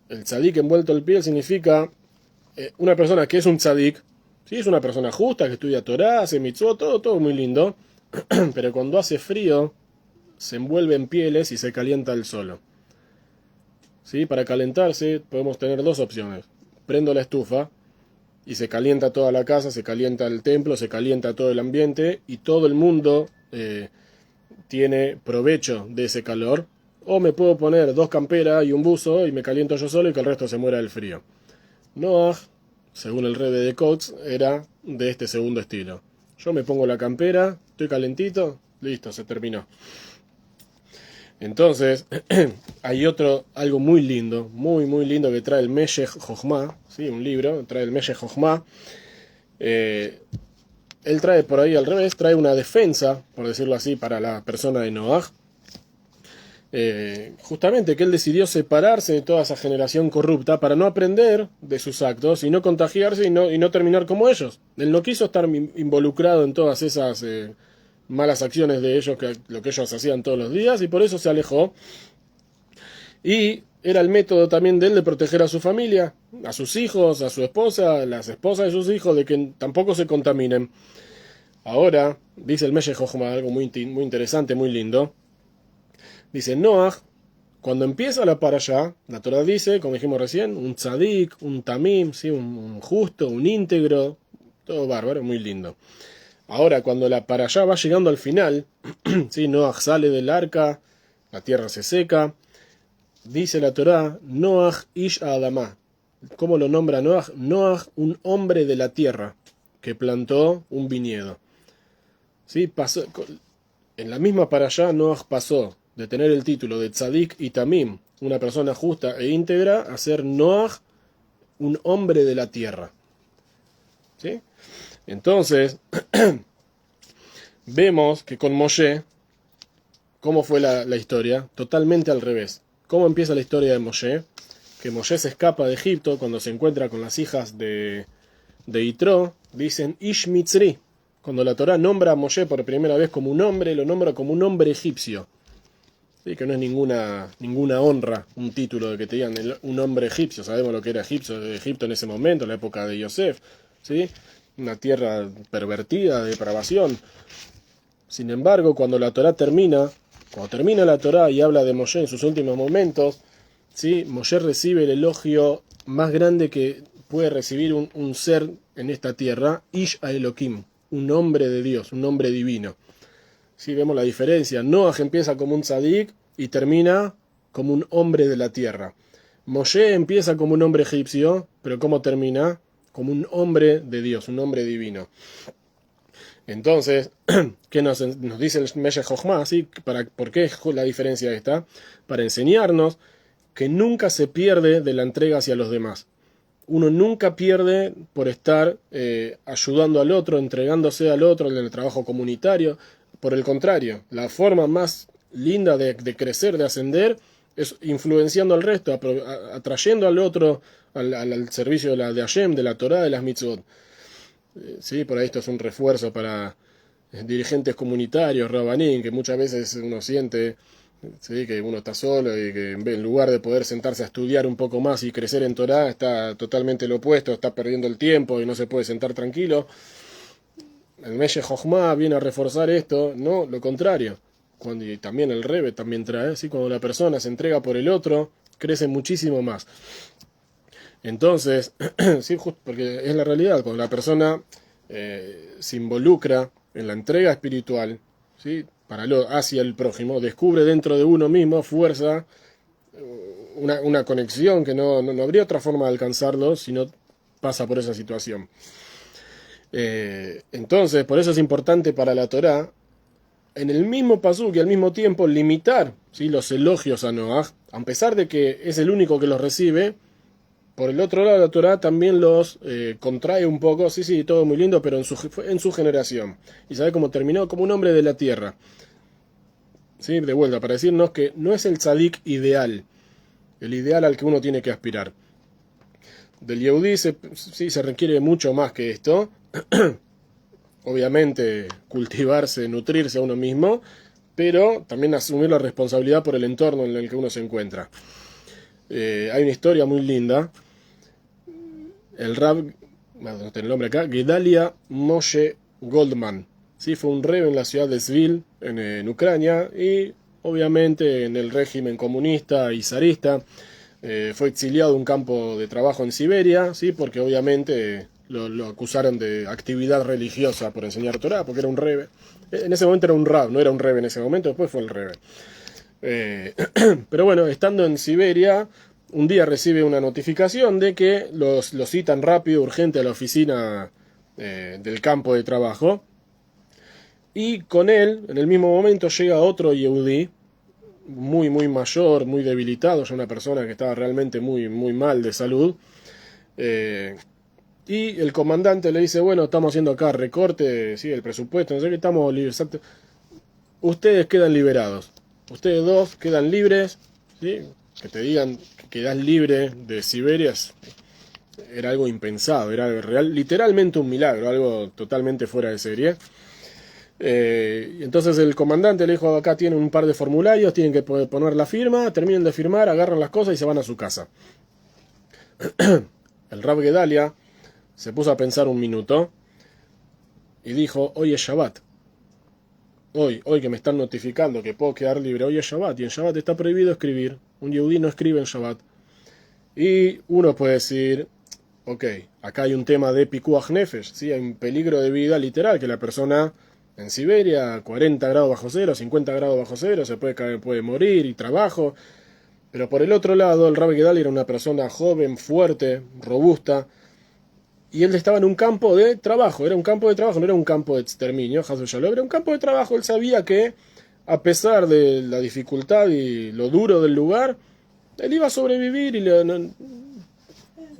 A: El tzadik envuelto en piel significa una persona que es un tzadik, ¿sí? Es una persona justa, que estudia Torá, hace mitzvot, todo muy lindo, pero cuando hace frío se envuelve en pieles y se calienta el solo. ¿Sí? Para calentarse podemos tener dos opciones. Prendo la estufa y se calienta toda la casa, se calienta el templo, se calienta todo el ambiente y todo el mundo tiene provecho de ese calor. O me puedo poner dos camperas y un buzo y me caliento yo solo y que el resto se muera del frío. Noaj, según el Rebbe de Kotz, era de este segundo estilo. Yo me pongo la campera, estoy calentito, listo, se terminó. Entonces, hay algo muy lindo, muy lindo que trae el Meshech Jochma, ¿sí? Un libro, trae el Meshech Jochma. Él trae por ahí al revés, trae una defensa, por decirlo así, para la persona de Noaj. Justamente que él decidió separarse de toda esa generación corrupta para no aprender de sus actos y no contagiarse y no terminar como ellos. Él no quiso estar involucrado en todas esas malas acciones de ellos, lo que ellos hacían todos los días, y por eso se alejó. Y era el método también de él de proteger a su familia, a sus hijos, a su esposa, a las esposas de sus hijos, de que tampoco se contaminen. Ahora, dice el Meshech Jochma, algo muy interesante, muy lindo. Dice, Noaj, cuando empieza la parashá, la Torah dice, como dijimos recién, un tzadik, un tamim, ¿sí? un justo, un íntegro, todo bárbaro, muy lindo. Ahora, cuando la parashá va llegando al final, ¿sí? Noaj sale del arca, la tierra se seca, dice la Torah, Noaj ish Adamá. ¿Cómo lo nombra Noaj? Noaj, un hombre de la tierra, que plantó un viñedo. ¿Sí? En la misma parashá, Noaj pasó de tener el título de Tzadik y Tamim, una persona justa e íntegra, a ser Noaj, un hombre de la tierra. ¿Sí? Entonces, vemos que con Moshe, ¿cómo fue la historia? Totalmente al revés. ¿Cómo empieza la historia de Moshe? Que Moshe se escapa de Egipto cuando se encuentra con las hijas de Yitro, dicen Ish Mitzri. Cuando la Torá nombra a Moshe por primera vez como un hombre, lo nombra como un hombre egipcio. Sí, que no es ninguna honra, un título de que te digan un hombre egipcio. Sabemos lo que era Egipto en ese momento, en la época de Yosef, ¿sí? Una tierra pervertida, de depravación. Sin embargo, cuando termina la Torá y habla de Moshe en sus últimos momentos, ¿sí? Moshe recibe el elogio más grande que puede recibir un ser en esta tierra, Ish Elohim, un hombre de Dios, un hombre divino. Sí, vemos la diferencia. Noaj empieza como un tzadik y termina como un hombre de la tierra. Moshe empieza como un hombre egipcio, pero ¿cómo termina? Como un hombre de Dios, un hombre divino. Entonces, ¿qué nos dice el Meshech Jochma? ¿Sí? ¿Por qué la diferencia esta? Para enseñarnos que nunca se pierde de la entrega hacia los demás. Uno nunca pierde por estar ayudando al otro, entregándose al otro en el trabajo comunitario. Por el contrario, la forma más linda de crecer, de ascender, es influenciando al resto, atrayendo al otro al servicio de Hashem, de la Torá, de las mitzvot. Sí, por ahí esto es un refuerzo para dirigentes comunitarios, rabanín, que muchas veces uno siente, sí, que uno está solo y que en lugar de poder sentarse a estudiar un poco más y crecer en Torá, está totalmente lo opuesto, está perdiendo el tiempo y no se puede sentar tranquilo. El Meshech Jochma viene a reforzar esto, no, lo contrario. Y también el Rebe también trae, ¿sí? Cuando la persona se entrega por el otro, crece muchísimo más. Entonces, sí, porque es la realidad, cuando la persona se involucra en la entrega espiritual, ¿sí? Hacia el prójimo, descubre dentro de uno mismo fuerza, una conexión que no habría otra forma de alcanzarlo si no pasa por esa situación. Entonces, por eso es importante para la Torá, en el mismo pasuk y al mismo tiempo limitar, ¿sí?, los elogios a Noaj, a pesar de que es el único que los recibe. Por el otro lado, la Torá también los contrae un poco, sí, todo muy lindo, pero en su generación. Y sabe cómo terminó, como un hombre de la tierra. ¿Sí? De vuelta, para decirnos que no es el tzadik ideal, el ideal al que uno tiene que aspirar. Del Yehudí se requiere mucho más que esto. Obviamente, cultivarse, nutrirse a uno mismo, pero también asumir la responsabilidad por el entorno en el que uno se encuentra. Hay una historia muy linda. El Rab, no tengo el nombre acá, Gedalia Moshe Goldman, ¿sí? Fue un rebe en la ciudad de Svil, en Ucrania, y obviamente en el régimen comunista y zarista. Fue exiliado de un campo de trabajo en Siberia, ¿sí? Porque obviamente lo acusaron de actividad religiosa por enseñar Torá, porque era un rebe. En ese momento era un Rab, no era un rebe en ese momento, después fue el rebe. Pero bueno, estando en Siberia, un día recibe una notificación de que lo citan rápido, urgente a la oficina del campo de trabajo. Y con él, en el mismo momento, llega otro Yehudí, muy mayor, muy debilitado, ya una persona que estaba realmente muy mal de salud. Y el comandante le dice, bueno, estamos haciendo acá recorte, ¿sí?, el presupuesto, no sé qué, estamos libres. Ustedes quedan liberados. Ustedes dos quedan libres, ¿sí? Que te digan que quedás libre de Siberia era algo impensado, era literalmente un milagro, algo totalmente fuera de serie. Entonces el comandante le dijo, acá tienen un par de formularios, tienen que poner la firma, terminen de firmar, agarran las cosas y se van a su casa. El Rab Gedalia se puso a pensar un minuto y dijo, hoy es Shabbat. Hoy que me están notificando que puedo quedar libre, hoy es Shabbat, y en Shabbat está prohibido escribir. Un Yehudí no escribe en Shabbat. Y uno puede decir, ok, acá hay un tema de pikuach nefesh, ¿sí? Hay un peligro de vida literal, que la persona en Siberia, 40 grados bajo cero, 50 grados bajo cero, se puede caer, puede morir, y trabajo. Pero por el otro lado, el Rabbi Gedalia era una persona joven, fuerte, robusta, y él estaba en un campo de trabajo, era un campo de trabajo, no era un campo de exterminio, era un campo de trabajo. Él sabía que, a pesar de la dificultad y lo duro del lugar, él iba a sobrevivir y no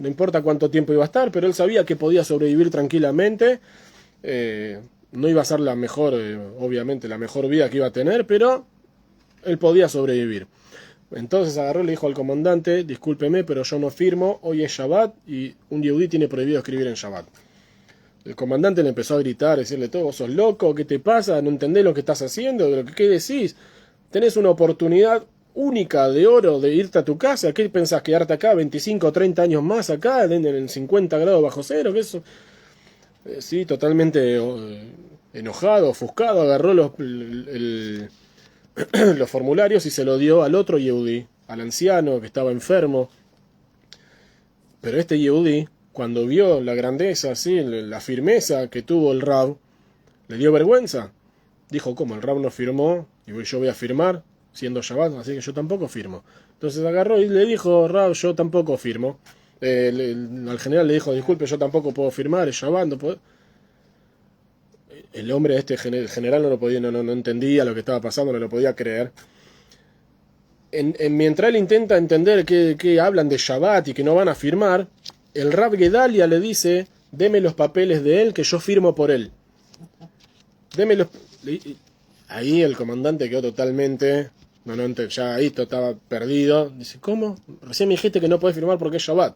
A: importa cuánto tiempo iba a estar, pero él sabía que podía sobrevivir tranquilamente. No iba a ser la mejor, obviamente, la mejor vida que iba a tener, pero él podía sobrevivir. Entonces agarró y le dijo al comandante, discúlpeme, pero yo no firmo, hoy es Shabbat y un Yehudí tiene prohibido escribir en Shabbat. El comandante le empezó a gritar, decirle, todo, vos sos loco, ¿qué te pasa? ¿No entendés lo que estás haciendo? ¿Qué decís? Tenés una oportunidad única de oro de irte a tu casa. ¿Qué pensás, quedarte acá 25 o 30 años más acá, en 50 grados bajo cero? ¿Qué eso? Sí, totalmente enojado, ofuscado, agarró los formularios y se lo dio al otro Yehudí, al anciano que estaba enfermo. Pero este Yehudí, cuando vio la grandeza, ¿sí?, la firmeza que tuvo el Rab, le dio vergüenza. Dijo, ¿cómo? El Rab no firmó y yo voy a firmar siendo Shabbat, así que yo tampoco firmo. Entonces agarró y le dijo, Rab, yo tampoco firmo. Al general le dijo, disculpe, yo tampoco puedo firmar, es Shabbat, no puedo. El hombre el general no entendía lo que estaba pasando, no lo podía creer. Mientras él intenta entender que hablan de Shabbat y que no van a firmar, el Rab Gedalia le dice, deme los papeles de él que yo firmo por él. Ahí el comandante quedó totalmente, ya ahí estaba perdido. Dice, ¿cómo? Recién me dijiste que no podés firmar porque es Shabbat.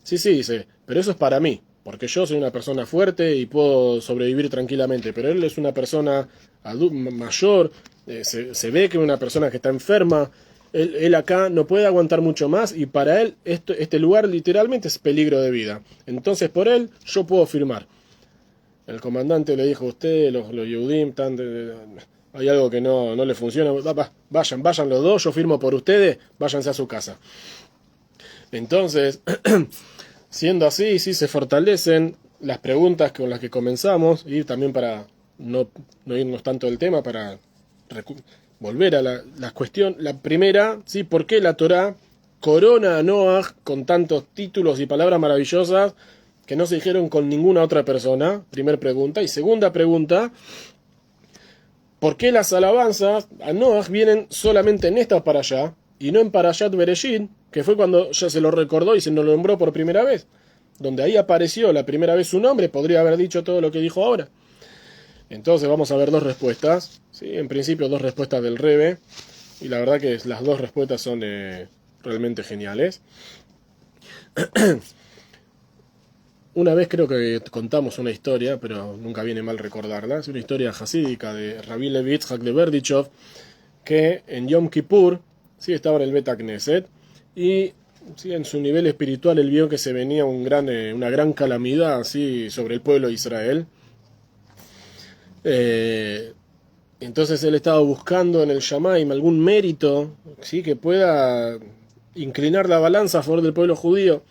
A: Sí, sí, dice, pero eso es para mí, porque yo soy una persona fuerte y puedo sobrevivir tranquilamente, pero él es una persona mayor, se ve que es una persona que está enferma, él acá no puede aguantar mucho más y para él este lugar literalmente es peligro de vida. Entonces por él yo puedo firmar. El comandante le dijo, usted, los Yehudim, hay algo que no le funciona, vayan los dos, yo firmo por ustedes, váyanse a su casa. Entonces, siendo así, sí se fortalecen las preguntas con las que comenzamos y también para no irnos tanto del tema, para volver a la cuestión. La primera, ¿sí? ¿Por qué la Torá corona a Noaj con tantos títulos y palabras maravillosas que no se dijeron con ninguna otra persona? Primer pregunta. Y segunda pregunta, ¿por qué las alabanzas a Noaj vienen solamente en esta parashá y no en Parashat Bereshit, que fue cuando ya se lo recordó y se nos lo nombró por primera vez? Donde ahí apareció la primera vez su nombre, podría haber dicho todo lo que dijo ahora. Entonces vamos a ver dos respuestas. ¿Sí? En principio dos respuestas del Rebe. Y la verdad que las dos respuestas son realmente geniales. Una vez creo que contamos una historia, pero nunca viene mal recordarla. Es una historia jasídica de Rabbi Levi Yitzhak de Berdichov, que en Yom Kippur sí estaba en el Bet Knesset y sí, en su nivel espiritual él vio que se venía una gran calamidad así sobre el pueblo de Israel. Entonces él estaba buscando en el Shamaim algún mérito, ¿sí? Que pueda inclinar la balanza a favor del pueblo judío.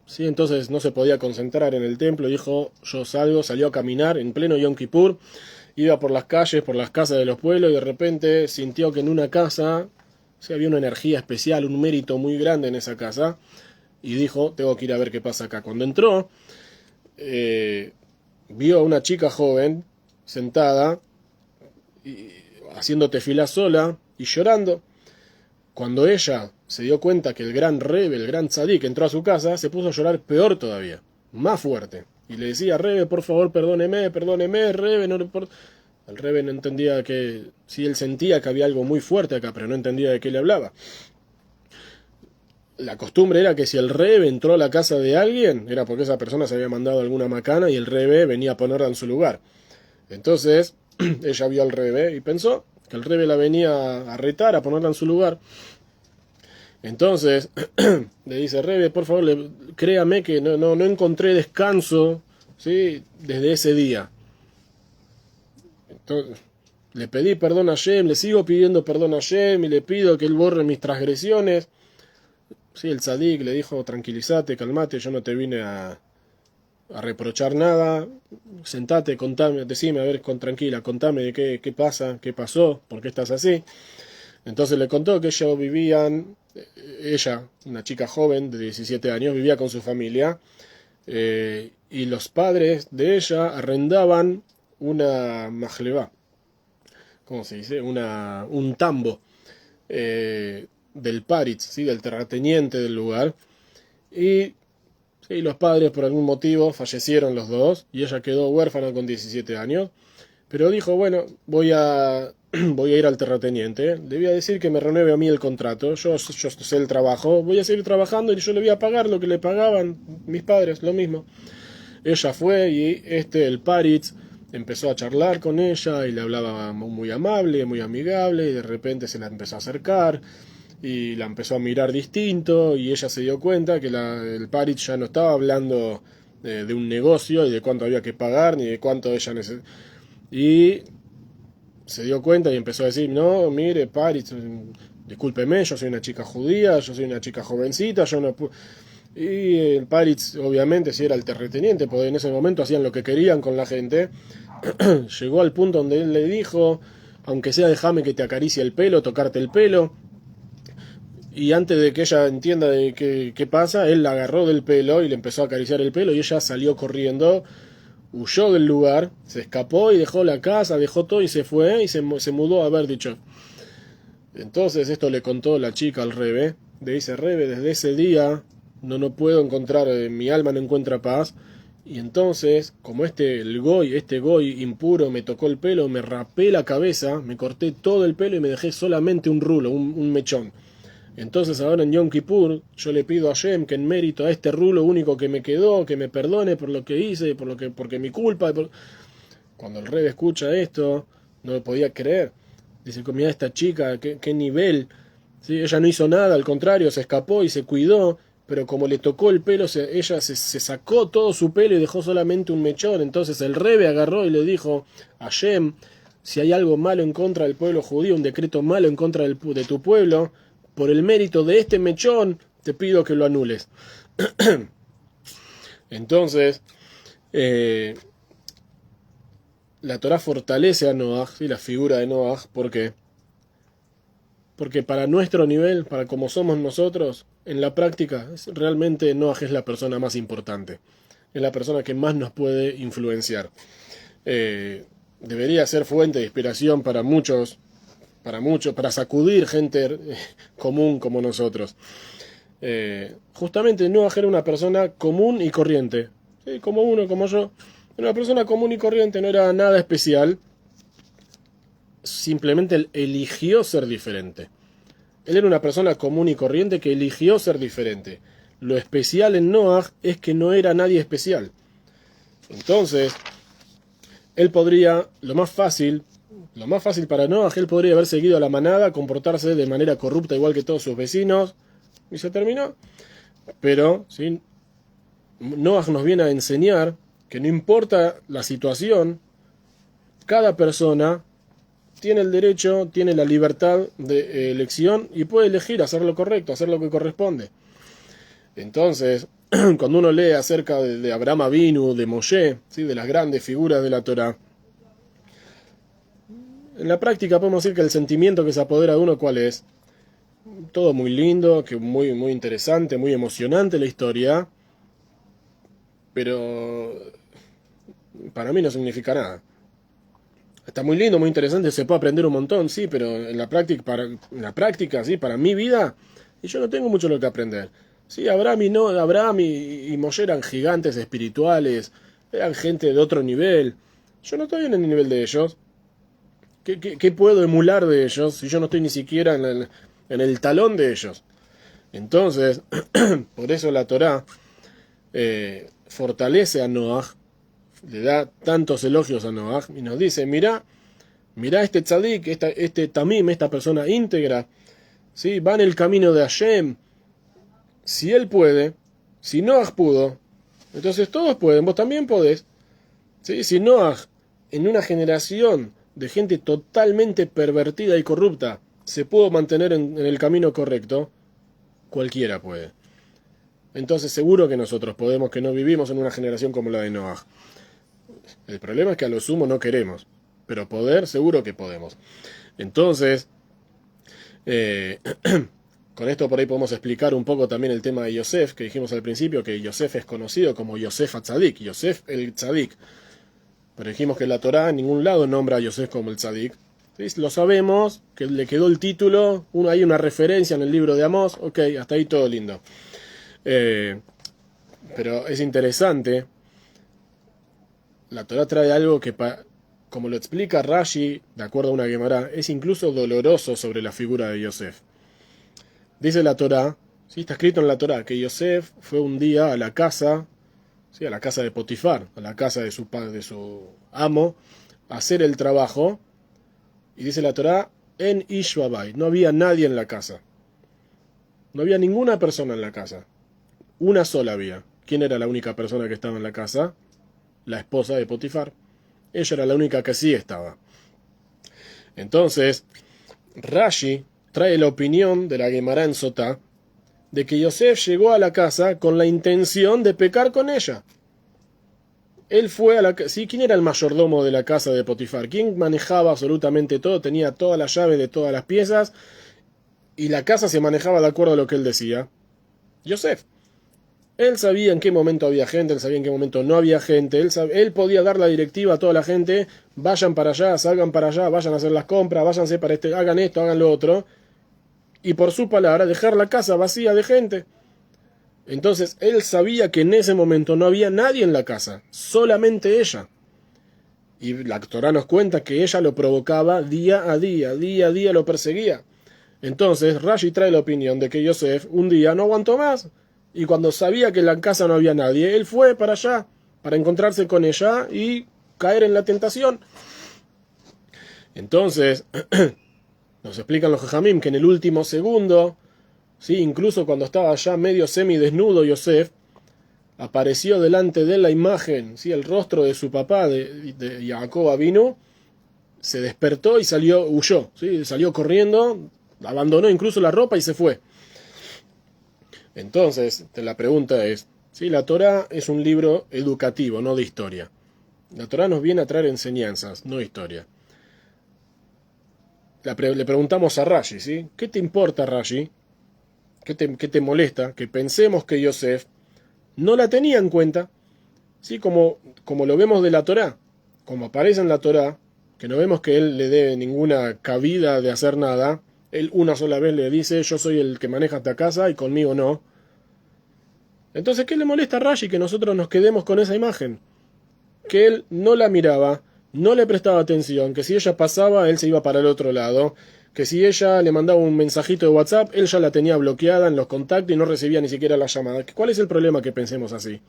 A: Sí, entonces no se podía concentrar en el templo, dijo, yo salió a caminar en pleno Yom Kippur, iba por las calles, por las casas de los pueblos y de repente sintió que en una casa, sí, había una energía especial, un mérito muy grande en esa casa y dijo, tengo que ir a ver qué pasa acá. Cuando entró, vio a una chica joven sentada, haciendo tefilá sola y llorando. Cuando ella se dio cuenta que el gran Rebe, el gran tzadik, entró a su casa, se puso a llorar peor todavía, más fuerte. Y le decía, Rebe, por favor, perdóneme, Rebe, no. El Rebe no entendía sí, él sentía que había algo muy fuerte acá, pero no entendía de qué le hablaba. La costumbre era que si el Rebe entró a la casa de alguien, era porque esa persona se había mandado alguna macana y el Rebe venía a ponerla en su lugar. Entonces, ella vio al Rebe y pensó que el Rebe la venía a retar, a ponerla en su lugar. Entonces, le dice, Rebe, por favor, créame que no encontré descanso, ¿sí? Desde ese día. Entonces, le pedí perdón a Hashem, le sigo pidiendo perdón a Hashem y le pido que él borre mis transgresiones. Sí, el tzadik le dijo, tranquilízate, calmate, yo no te vine a reprochar nada, sentate, contame, decime, a ver, tranquila, contame de qué pasa, qué pasó, por qué estás así. Entonces le contó que ella, una chica joven de 17 años, vivía con su familia y los padres de ella arrendaban una majlevá, ¿cómo se dice? Un tambo del paritz, ¿sí? Del terrateniente del lugar. Y sí, los padres por algún motivo fallecieron los dos y ella quedó huérfana con 17 años. Pero dijo, bueno, voy a ir al terrateniente, le voy a decir que me renueve a mí el contrato, yo sé el trabajo, voy a seguir trabajando y yo le voy a pagar lo que le pagaban mis padres, lo mismo. Ella fue y el Paritz empezó a charlar con ella y le hablaba muy amable, muy amigable y de repente se la empezó a acercar y la empezó a mirar distinto y ella se dio cuenta que el Paritz ya no estaba hablando de un negocio y de cuánto había que pagar ni de cuánto ella necesitaba. Y se dio cuenta y empezó a decir, no, mire, Paritz, discúlpeme, yo soy una chica judía, yo soy una chica jovencita, yo no puedo... Y el Paritz, obviamente, si era el terrateniente, porque en ese momento hacían lo que querían con la gente, llegó al punto donde él le dijo, aunque sea déjame que te acaricie el pelo, tocarte el pelo, y antes de que ella entienda de qué pasa, él la agarró del pelo y le empezó a acariciar el pelo y ella salió corriendo, huyó del lugar, se escapó y dejó la casa, dejó todo y se fue y se mudó a Berdichov. Entonces esto le contó la chica al Rebe, le dice, Rebe, desde ese día no puedo encontrar, mi alma no encuentra paz Y entonces, como este goy impuro me tocó el pelo, me rapé la cabeza, me corté todo el pelo y me dejé solamente un rulo, un mechón. Entonces ahora en Yom Kippur yo le pido a Hashem que en mérito a este rulo único que me quedó, que me perdone por lo que hice, porque mi culpa. Cuando el rey escucha esto, no lo podía creer. Dice, mira esta chica, qué nivel. ¿Sí? Ella no hizo nada, al contrario, se escapó y se cuidó, pero como le tocó el pelo, ella se sacó todo su pelo y dejó solamente un mechón. Entonces el rey agarró y le dijo a Hashem, si hay algo malo en contra del pueblo judío, un decreto malo en contra de tu pueblo, por el mérito de este mechón, te pido que lo anules. Entonces, la Torá fortalece a Noaj, ¿sí? La figura de Noaj, ¿por qué? Porque para nuestro nivel, para como somos nosotros, en la práctica, realmente Noaj es la persona más importante. Es la persona que más nos puede influenciar. Debería ser fuente de inspiración para muchos, para sacudir gente común como nosotros. Justamente Noaj era una persona común y corriente, ¿sí? Como uno, como yo. Era una persona común y corriente, no era nada especial. Simplemente él eligió ser diferente. Él era una persona común y corriente que eligió ser diferente. Lo especial en Noaj es que no era nadie especial. Entonces, él podría, lo más fácil para Noaj, él podría haber seguido a la manada, comportarse de manera corrupta igual que todos sus vecinos, y se terminó. Pero, ¿sí? Noaj nos viene a enseñar que no importa la situación, cada persona tiene el derecho, tiene la libertad de elección y puede elegir hacer lo correcto, hacer lo que corresponde. Entonces, cuando uno lee acerca de Abraham Avinu, de Moshe, ¿sí? De las grandes figuras de la Torá, en la práctica podemos decir que el sentimiento que se apodera de uno, ¿cuál es? Todo muy lindo, que muy, muy interesante, muy emocionante la historia, pero para mí no significa nada. Está muy lindo, muy interesante, se puede aprender un montón, sí, pero en la práctica, sí, para mi vida, y yo no tengo mucho lo que aprender. Sí, Abraham y Moshe eran gigantes espirituales, eran gente de otro nivel. Yo no estoy en el nivel de ellos. ¿Qué puedo emular de ellos si yo no estoy ni siquiera en el talón de ellos? Entonces, por eso la Torá fortalece a Noaj, le da tantos elogios a Noaj y nos dice, mirá este tzadik, este tamim, esta persona íntegra, ¿sí? Va en el camino de Hashem. Si él puede, si Noaj pudo, entonces todos pueden, vos también podés. ¿Sí? Si Noaj, en una generación de gente totalmente pervertida y corrupta, se pudo mantener en el camino correcto, cualquiera puede. Entonces seguro que nosotros podemos, que no vivimos en una generación como la de Noaj. El problema es que a lo sumo no queremos, pero poder seguro que podemos. Entonces, con esto por ahí podemos explicar un poco también el tema de Yosef, que dijimos al principio que Yosef es conocido como Yosef HaTzadik, Yosef el Tzadik. Pero dijimos que la Torá en ningún lado nombra a Yosef como el Tzadik. ¿Sí? Lo sabemos, que le quedó el título, hay una referencia en el libro de Amós, ok, hasta ahí todo lindo. Pero es interesante, la Torá trae algo que, como lo explica Rashi, de acuerdo a una Gemara, es incluso doloroso sobre la figura de Yosef. Dice la Torá, ¿sí? Está escrito en la Torá, que Yosef fue un día a la casa, ¿sí? A la casa de Potifar, a la casa de su amo, a hacer el trabajo, y dice la Torá, en Ishvabai, no había nadie en la casa. No había ninguna persona en la casa. Una sola había. ¿Quién era la única persona que estaba en la casa? La esposa de Potifar. Ella era la única que sí estaba. Entonces, Rashi trae la opinión de la Gemara en Sotá de que Yosef llegó a la casa con la intención de pecar con ella. Él fue a la casa. ¿Sí? ¿Quién era el mayordomo de la casa de Potifar? ¿Quién manejaba absolutamente todo? Tenía toda la llave de todas las piezas y la casa se manejaba de acuerdo a lo que él decía. Yosef. Él sabía en qué momento había gente, él sabía en qué momento no había gente, él podía dar la directiva a toda la gente, vayan para allá, salgan para allá, vayan a hacer las compras, váyanse para hagan esto, hagan lo otro, y por su palabra dejar la casa vacía de gente. Entonces él sabía que en ese momento no había nadie en la casa, solamente ella. Y la Torá nos cuenta que ella lo provocaba día a día lo perseguía. Entonces Rashi trae la opinión de que Yosef un día no aguantó más, y cuando sabía que en la casa no había nadie, él fue para allá, para encontrarse con ella y caer en la tentación. Entonces, nos explican los Jajamim que en el último segundo, ¿sí? Incluso cuando estaba ya medio semidesnudo Yosef, apareció delante de él la imagen, ¿sí? El rostro de su papá, de Jacob Avinu, se despertó y huyó, ¿sí? Salió corriendo, abandonó incluso la ropa y se fue. Entonces, la pregunta es, ¿sí? La Torá es un libro educativo, no de historia. La Torá nos viene a traer enseñanzas, no historia. Le preguntamos a Rashi, ¿sí? ¿Qué te importa, Rashi? ¿Qué te molesta? Que pensemos que Yosef no la tenía en cuenta, ¿sí? Como lo vemos de la Torá, como aparece en la Torá, que no vemos que él le dé ninguna cabida de hacer nada. Él una sola vez le dice, yo soy el que maneja esta casa y conmigo no. Entonces, ¿qué le molesta a Rashi que nosotros nos quedemos con esa imagen? Que él no la miraba, no le prestaba atención, que si ella pasaba, él se iba para el otro lado, que si ella le mandaba un mensajito de WhatsApp, él ya la tenía bloqueada en los contactos y no recibía ni siquiera la llamada. ¿Cuál es el problema que pensemos así?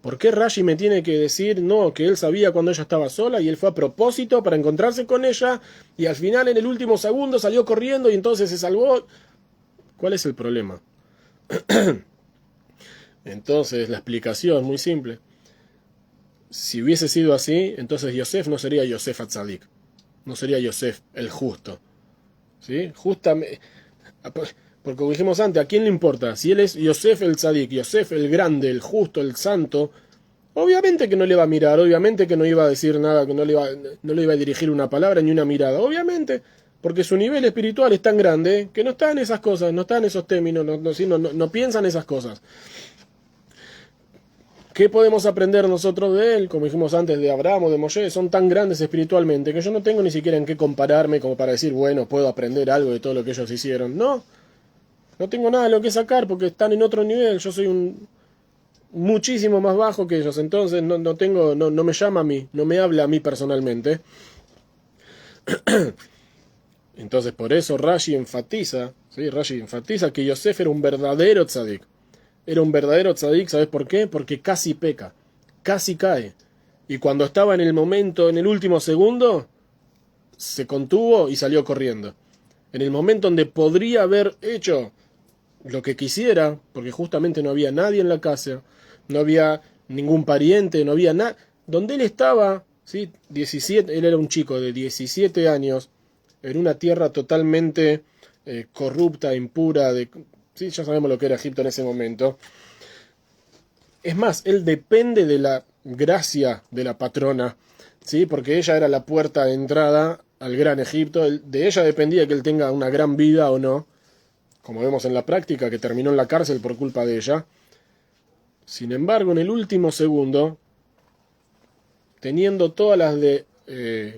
A: ¿Por qué Rashi me tiene que decir no, que él sabía cuando ella estaba sola y él fue a propósito para encontrarse con ella y al final en el último segundo salió corriendo y entonces se salvó? ¿Cuál es el problema? Entonces la explicación es muy simple. Si hubiese sido así, entonces Yosef no sería Yosef Atzadik, no sería Yosef el justo, ¿sí? Justamente, porque como dijimos antes, ¿a quién le importa? Si él es Yosef el Tzadik, Yosef el grande, el justo, el santo, obviamente que no le va a mirar, obviamente que no iba a decir nada, que no le iba a dirigir una palabra ni una mirada, obviamente, porque su nivel espiritual es tan grande que no está en esas cosas, no está en esos términos, no piensa en esas cosas. ¿Qué podemos aprender nosotros de él? Como dijimos antes, de Abraham o de Moshe, son tan grandes espiritualmente que yo no tengo ni siquiera en qué compararme como para decir, bueno, puedo aprender algo de todo lo que ellos hicieron. No tengo nada de lo que sacar porque están en otro nivel. Yo soy muchísimo más bajo que ellos, entonces no me llama a mí, no me habla a mí personalmente. Entonces por eso Rashi enfatiza, ¿sí? Rashi enfatiza que Yosef era un verdadero tzadik. Era un verdadero tzadik, ¿sabes por qué? Porque casi peca, casi cae. Y cuando estaba en el momento, en el último segundo, se contuvo y salió corriendo. En el momento donde podría haber hecho lo que quisiera, porque justamente no había nadie en la casa, no había ningún pariente, no había nada. Donde él estaba, ¿sí? 17, él era un chico de 17 años, en una tierra totalmente corrupta, impura, sí, ya sabemos lo que era Egipto en ese momento. Es más, él depende de la gracia de la patrona, ¿sí? Porque ella era la puerta de entrada al gran Egipto. De ella dependía que él tenga una gran vida o no, como vemos en la práctica, que terminó en la cárcel por culpa de ella. Sin embargo, en el último segundo, teniendo todas las de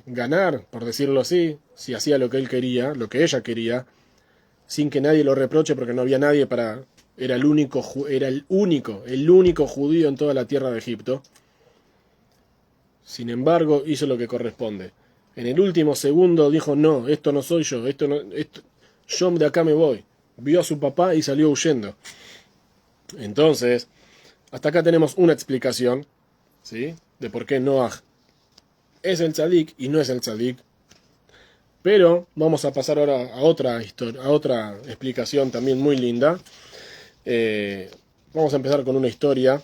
A: ganar, por decirlo así, si hacía lo que él quería, lo que ella quería, sin que nadie lo reproche porque no había nadie para... Era el único judío en toda la tierra de Egipto. Sin embargo, hizo lo que corresponde. En el último segundo dijo, no, esto no soy yo, yo de acá me voy. Vio a su papá y salió huyendo. Entonces, hasta acá tenemos una explicación, ¿sí? De por qué Noaj es el tzadik y no es el tzadik. Pero vamos a pasar ahora a otra explicación también muy linda. Vamos a empezar con una historia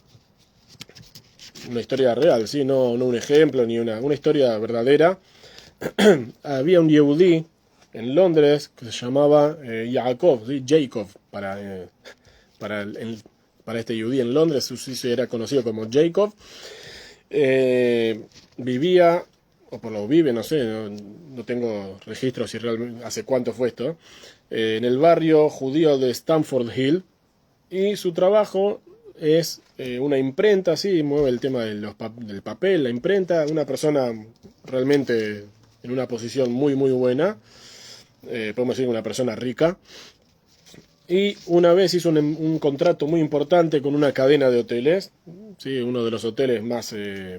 A: real, ¿sí? No un ejemplo ni una historia verdadera. Había un yehudí en Londres que se llamaba Jacob, ¿sí? Jacob para este yehudí en Londres, sí era conocido como Jacob. Vivía, o por lo vive, no sé, no tengo registro si realmente hace cuánto fue esto, en el barrio judío de Stamford Hill, y su trabajo es una imprenta, sí, mueve el tema del papel, la imprenta, una persona realmente en una posición muy muy buena, podemos decir una persona rica. Y una vez hizo un contrato muy importante con una cadena de hoteles, ¿sí? Uno de los hoteles más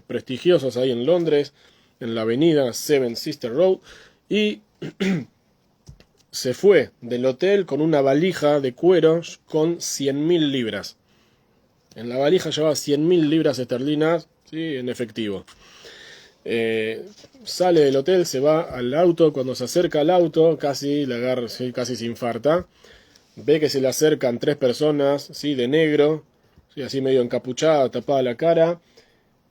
A: prestigiosos ahí en Londres, en la avenida Seven Sister Road, y se fue del hotel con una valija de cuero con 100.000 libras. En la valija llevaba 100.000 libras esterlinas, ¿sí? En efectivo. Sale del hotel, se va al auto. Cuando se acerca al auto, casi le agarra, ¿sí? Casi se infarta. Ve que se le acercan tres personas, ¿sí? De negro, ¿sí? Así medio encapuchada, tapada la cara.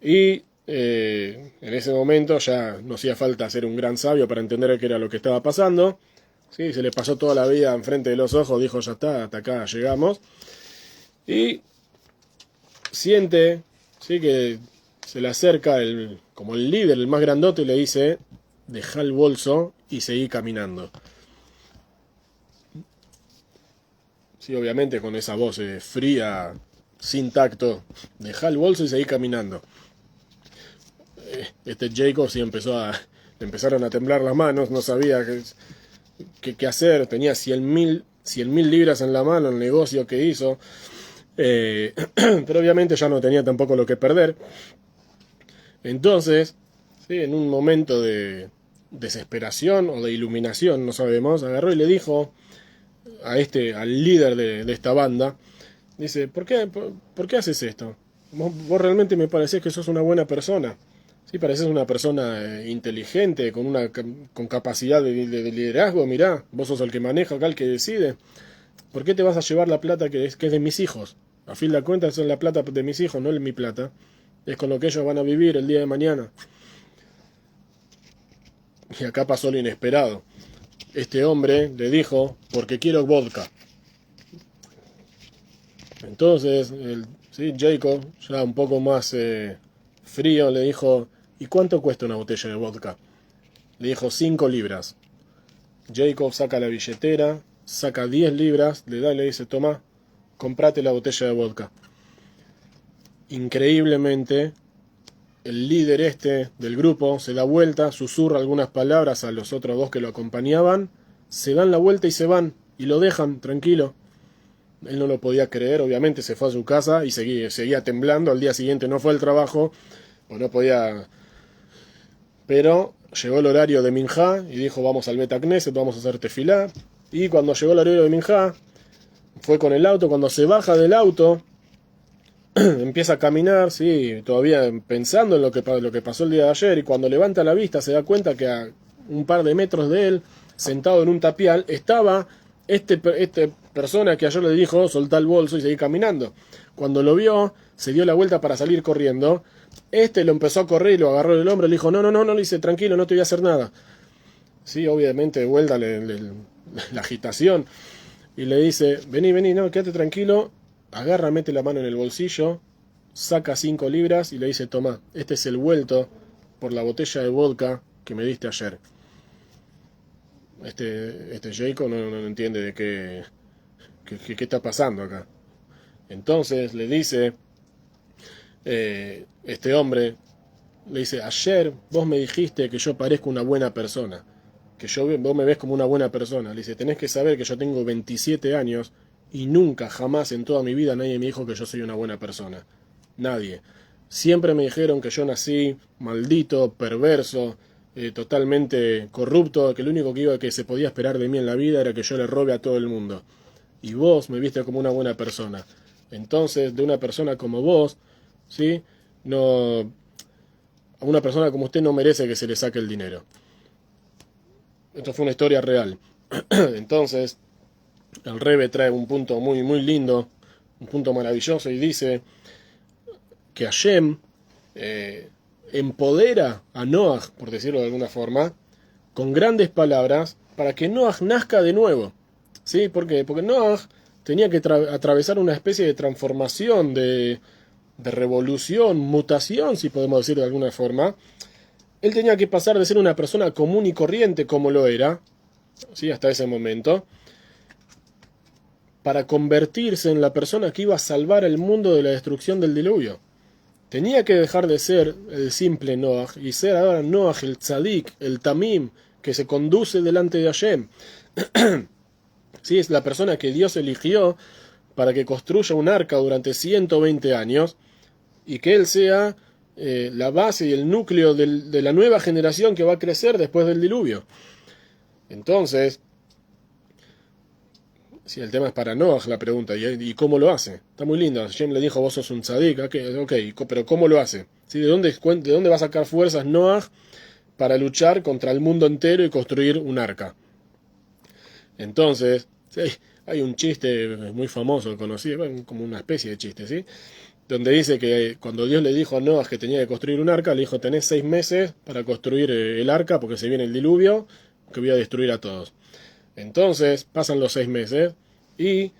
A: Y en ese momento ya no hacía falta ser un gran sabio para entender qué era lo que estaba pasando. Sí, se le pasó toda la vida enfrente de los ojos, dijo ya está, hasta acá llegamos. Y siente, sí, que se le acerca como el líder, el más grandote, y le dice, deja el bolso y seguí caminando. Sí, obviamente con esa voz fría, sin tacto, deja el bolso y seguí caminando. Este Jacob sí le empezaron a temblar las manos, no sabía qué hacer, tenía 100.000 libras en la mano, el negocio que hizo, pero obviamente ya no tenía tampoco lo que perder. Entonces, sí, en un momento de desesperación o de iluminación, no sabemos, agarró y le dijo al líder de esta banda, dice, ¿por qué haces esto? Vos realmente me parecés que sos una buena persona. Sí, pareces una persona inteligente, con capacidad de liderazgo. Mirá, vos sos el que maneja acá, el que decide. ¿Por qué te vas a llevar la plata que es de mis hijos? A fin de cuentas es la plata de mis hijos, no es mi plata. Es con lo que ellos van a vivir el día de mañana. Y acá pasó lo inesperado. Este hombre le dijo, porque quiero vodka. Entonces, sí, Jacob, ya un poco más frío, le dijo, ¿y cuánto cuesta una botella de vodka? Le dijo 5 libras. Jacob saca la billetera, saca 10 libras, le da y le dice, toma, comprate la botella de vodka. Increíblemente, el líder del grupo se da vuelta, susurra algunas palabras a los otros dos que lo acompañaban, se dan la vuelta y se van, y lo dejan tranquilo. Él no lo podía creer, obviamente se fue a su casa y seguía temblando. Al día siguiente no fue al trabajo, o no podía. Pero llegó el horario de Minjá y dijo, vamos al Bet Knesset, vamos a hacer tefilá. Y cuando llegó el horario de Minjá, fue con el auto. Cuando se baja del auto, empieza a caminar, sí, todavía pensando en lo que pasó el día de ayer. Y cuando levanta la vista se da cuenta que a un par de metros de él, sentado en un tapial, estaba este persona que ayer le dijo, soltá el bolso y seguí caminando. Cuando lo vio, se dio la vuelta para salir corriendo. Lo empezó a correr y lo agarró del hombro y le dijo, no, le dice, tranquilo, no te voy a hacer nada. Sí, obviamente de vuelta la agitación. Y le dice, vení, no, quédate tranquilo, agarra, mete la mano en el bolsillo, saca 5 libras y le dice, toma, este es el vuelto por la botella de vodka que me diste ayer. Este Jacob no entiende de qué está pasando acá. Entonces le dice, este hombre, le dice, ayer vos me dijiste que yo parezco una buena persona, vos me ves como una buena persona. Le dice, tenés que saber que yo tengo 27 años y nunca, jamás en toda mi vida nadie me dijo que yo soy una buena persona. Nadie. Siempre me dijeron que yo nací maldito, perverso, totalmente corrupto, que lo único que se podía esperar de mí en la vida era que yo le robe a todo el mundo. Y vos me viste como una buena persona. Entonces, de una persona como vos, ¿sí? No, a una persona como usted no merece que se le saque el dinero. Esto fue una historia real. Entonces, el Rebbe trae un punto muy, muy lindo, un punto maravilloso, y dice que Hashem empodera a Noach, por decirlo de alguna forma, con grandes palabras, para que Noach nazca de nuevo. ¿Sí? ¿Por qué? Porque Noach tenía que atravesar una especie de transformación, de revolución, mutación, si podemos decir de alguna forma. Él tenía que pasar de ser una persona común y corriente, como lo era, ¿sí? Hasta ese momento, para convertirse en la persona que iba a salvar el mundo de la destrucción del diluvio. Tenía que dejar de ser el simple Noach y ser ahora Noach el tzadik, el tamim, que se conduce delante de Hashem. Sí, es la persona que Dios eligió para que construya un arca durante 120 años y que él sea la base y el núcleo de la nueva generación que va a crecer después del diluvio. Entonces, si el tema es para Noah, la pregunta, ¿y cómo lo hace? Está muy lindo. Hashem le dijo, vos sos un tzadik, ok, pero ¿cómo lo hace? ¿Sí? ¿De dónde va a sacar fuerzas Noah para luchar contra el mundo entero y construir un arca? Entonces, sí, hay un chiste muy famoso, conocido, bueno, como una especie de chiste, ¿sí? Donde dice que cuando Dios le dijo a Noah que tenía que construir un arca, le dijo, tenés 6 meses para construir el arca porque se viene el diluvio que voy a destruir a todos. Entonces pasan los 6 meses y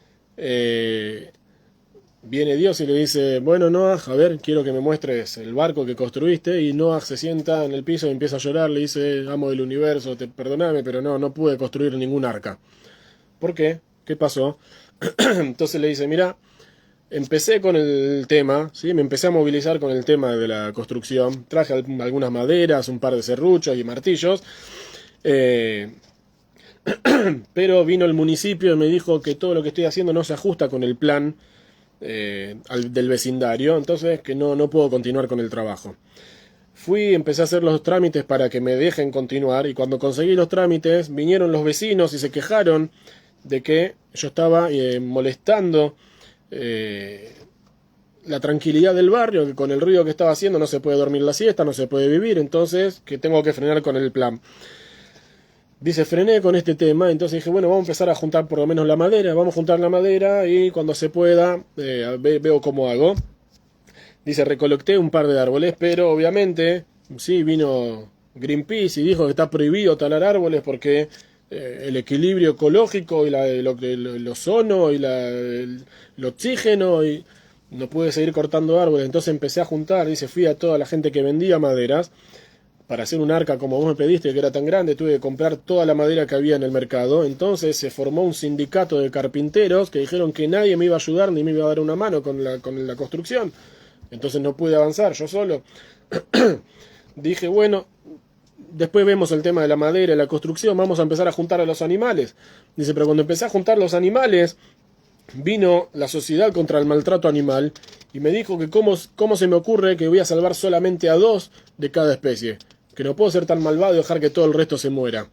A: viene Dios y le dice, bueno Noah, a ver, quiero que me muestres el barco que construiste. Y Noah se sienta en el piso y empieza a llorar, le dice, amo del universo, perdoname, pero no pude construir ningún arca. ¿Por qué? ¿Qué pasó? Entonces le dice, mira, empecé con el tema, ¿sí? Me empecé a movilizar con el tema de la construcción, traje algunas maderas, un par de serruchos y martillos, pero vino el municipio y me dijo que todo lo que estoy haciendo no se ajusta con el plan del vecindario, entonces que no puedo continuar con el trabajo. Empecé a hacer los trámites para que me dejen continuar, y cuando conseguí los trámites vinieron los vecinos y se quejaron de que yo estaba molestando la tranquilidad del barrio, que con el ruido que estaba haciendo no se puede dormir la siesta, no se puede vivir, entonces que tengo que frenar con el plan. Dice, frené con este tema, entonces dije, bueno, vamos a empezar a juntar por lo menos la madera, vamos a juntar la madera y cuando se pueda veo cómo hago. Dice, recolecté un par de árboles, pero obviamente, sí, vino Greenpeace y dijo que está prohibido talar árboles porque el equilibrio ecológico y el ozono y el oxígeno, y no pude seguir cortando árboles. Entonces empecé a juntar, dice, fui a toda la gente que vendía maderas para hacer un arca como vos me pediste, que era tan grande. Tuve que comprar toda la madera que había en el mercado. Entonces se formó un sindicato de carpinteros que dijeron que nadie me iba a ayudar ni me iba a dar una mano con la construcción. Entonces no pude avanzar yo solo. Dije, bueno, después vemos el tema de la madera y la construcción, vamos a empezar a juntar a los animales. Dice, pero cuando empecé a juntar los animales, vino la Sociedad contra el Maltrato Animal y me dijo que cómo se me ocurre que voy a salvar solamente a 2 de cada especie, que no puedo ser tan malvado y dejar que todo el resto se muera.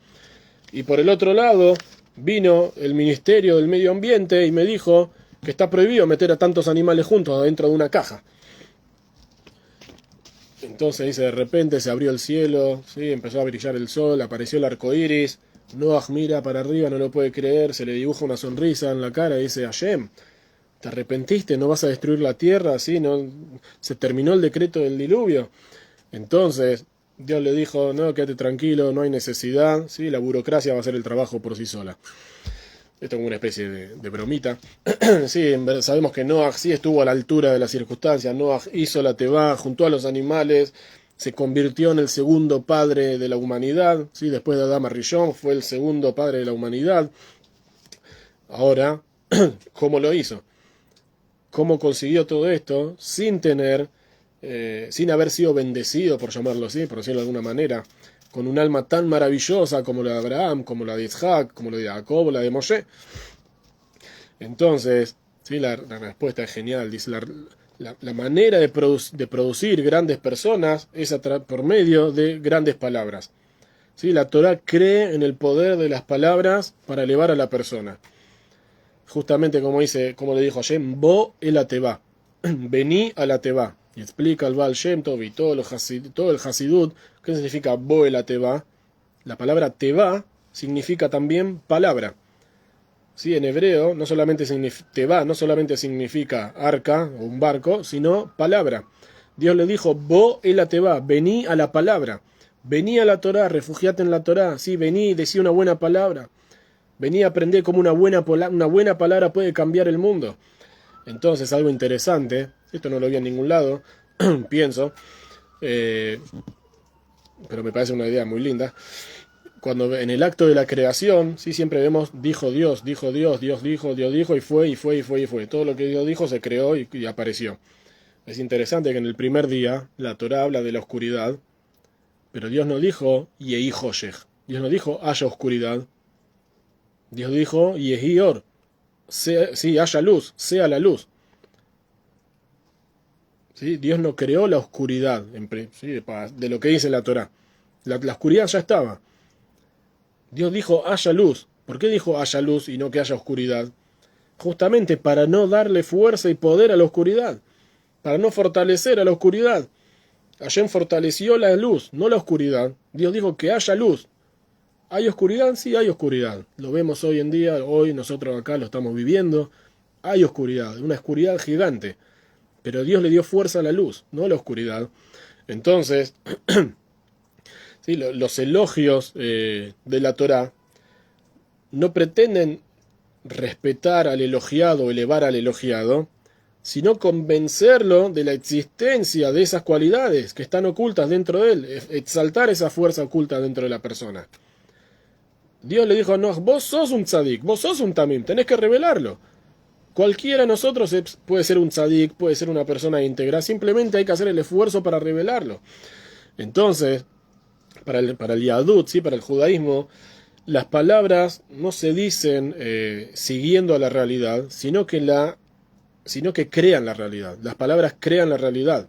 A: Y por el otro lado, vino el Ministerio del Medio Ambiente y me dijo que está prohibido meter a tantos animales juntos adentro de una caja. Entonces dice, de repente se abrió el cielo, ¿sí? Empezó a brillar el sol, apareció el arco iris. Noah mira para arriba, no lo puede creer, se le dibuja una sonrisa en la cara y dice, Hashem, ¿te arrepentiste? ¿No vas a destruir la tierra? ¿Sí? ¿No? Se terminó el decreto del diluvio. Entonces Dios le dijo, no, quédate tranquilo, no hay necesidad, ¿sí? La burocracia va a hacer el trabajo por sí sola. Esto es como una especie de bromita. Sí, sabemos que Noah sí estuvo a la altura de las circunstancias. Noah hizo la tebá, juntó a los animales, se convirtió en el segundo padre de la humanidad. ¿Sí? Después de Adán Rishon fue el segundo padre de la humanidad. Ahora, ¿cómo lo hizo? ¿Cómo consiguió todo esto sin sin haber sido bendecido, por llamarlo así, por decirlo de alguna manera, con un alma tan maravillosa como la de Abraham, como la de Isaac, como la de Jacob, la de Moshe? Entonces, ¿sí? La respuesta es genial. Dice, la manera de producir grandes personas es por medio de grandes palabras. ¿Sí? La Torah cree en el poder de las palabras para elevar a la persona. Justamente como le dijo Hashem, Bo el Ateba, vení a la Teba. Y explica el Baal Shem Tov y todo el Hasidut, ¿qué significa Bo el Ateba? La palabra Teba significa también palabra. Sí, en hebreo Teba no solamente significa arca o un barco, sino palabra. Dios le dijo, Bo el Ateba, vení a la palabra. Vení a la Torah, refugiate en la Torah. Sí, vení, decí una buena palabra. Vení a aprender cómo una buena palabra puede cambiar el mundo. Entonces, algo interesante, esto no lo vi en ningún lado, pienso, pero me parece una idea muy linda. Cuando en el acto de la creación, sí, siempre vemos, dijo Dios, Dios dijo, y fue. Todo lo que Dios dijo se creó y apareció. Es interesante que en el primer día la Torah habla de la oscuridad, pero Dios no dijo Yehi Hoshech. Dios no dijo haya oscuridad. Dios dijo, Yehi or, sí, haya luz, sea la luz. ¿Sí? Dios no creó la oscuridad, ¿sí? De lo que dice la Torá. La oscuridad ya estaba. Dios dijo, haya luz. ¿Por qué dijo haya luz y no que haya oscuridad? Justamente para no darle fuerza y poder a la oscuridad, para no fortalecer a la oscuridad. Hashem fortaleció la luz, no la oscuridad. Dios dijo que haya luz. ¿Hay oscuridad? Sí, hay oscuridad. Lo vemos hoy en día, hoy nosotros acá lo estamos viviendo. Hay oscuridad, una oscuridad gigante. Pero Dios le dio fuerza a la luz, no a la oscuridad. Entonces, sí, los elogios de la Torá no pretenden respetar al elogiado o elevar al elogiado, sino convencerlo de la existencia de esas cualidades que están ocultas dentro de él, exaltar esa fuerza oculta dentro de la persona. Dios le dijo a Noah, vos sos un tzadik, vos sos un tamim, tenés que revelarlo. Cualquiera de nosotros puede ser un tzadik, puede ser una persona íntegra, simplemente hay que hacer el esfuerzo para revelarlo. Entonces, para el Yahudut, ¿sí? Para el judaísmo, las palabras no se dicen siguiendo a la realidad, sino que crean la realidad. Las palabras crean la realidad.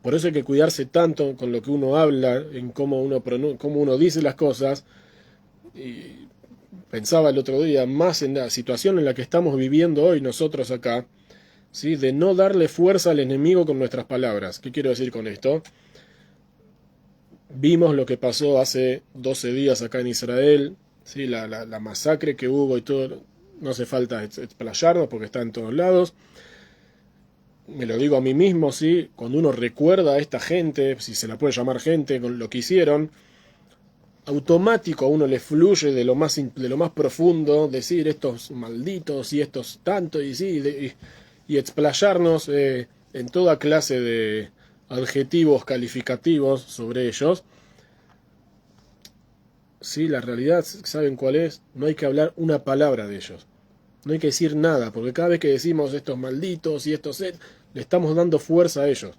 A: Por eso hay que cuidarse tanto con lo que uno habla, en cómo uno dice las cosas. Y pensaba el otro día más en la situación en la que estamos viviendo hoy nosotros acá, ¿sí? De no darle fuerza al enemigo con nuestras palabras. ¿Qué quiero decir con esto? Vimos lo que pasó hace 12 días acá en Israel, ¿sí? La masacre que hubo y todo. No hace falta explayarnos porque está en todos lados. Me lo digo a mí mismo, ¿sí? Cuando uno recuerda a esta gente, si se la puede llamar gente, con lo que hicieron, automático a uno le fluye de lo más profundo decir estos malditos y estos tanto y sí, y explayarnos en toda clase de adjetivos calificativos sobre ellos. Sí, la realidad, ¿saben cuál es? No hay que hablar una palabra de ellos. No hay que decir nada, porque cada vez que decimos estos malditos y estos, le estamos dando fuerza a ellos.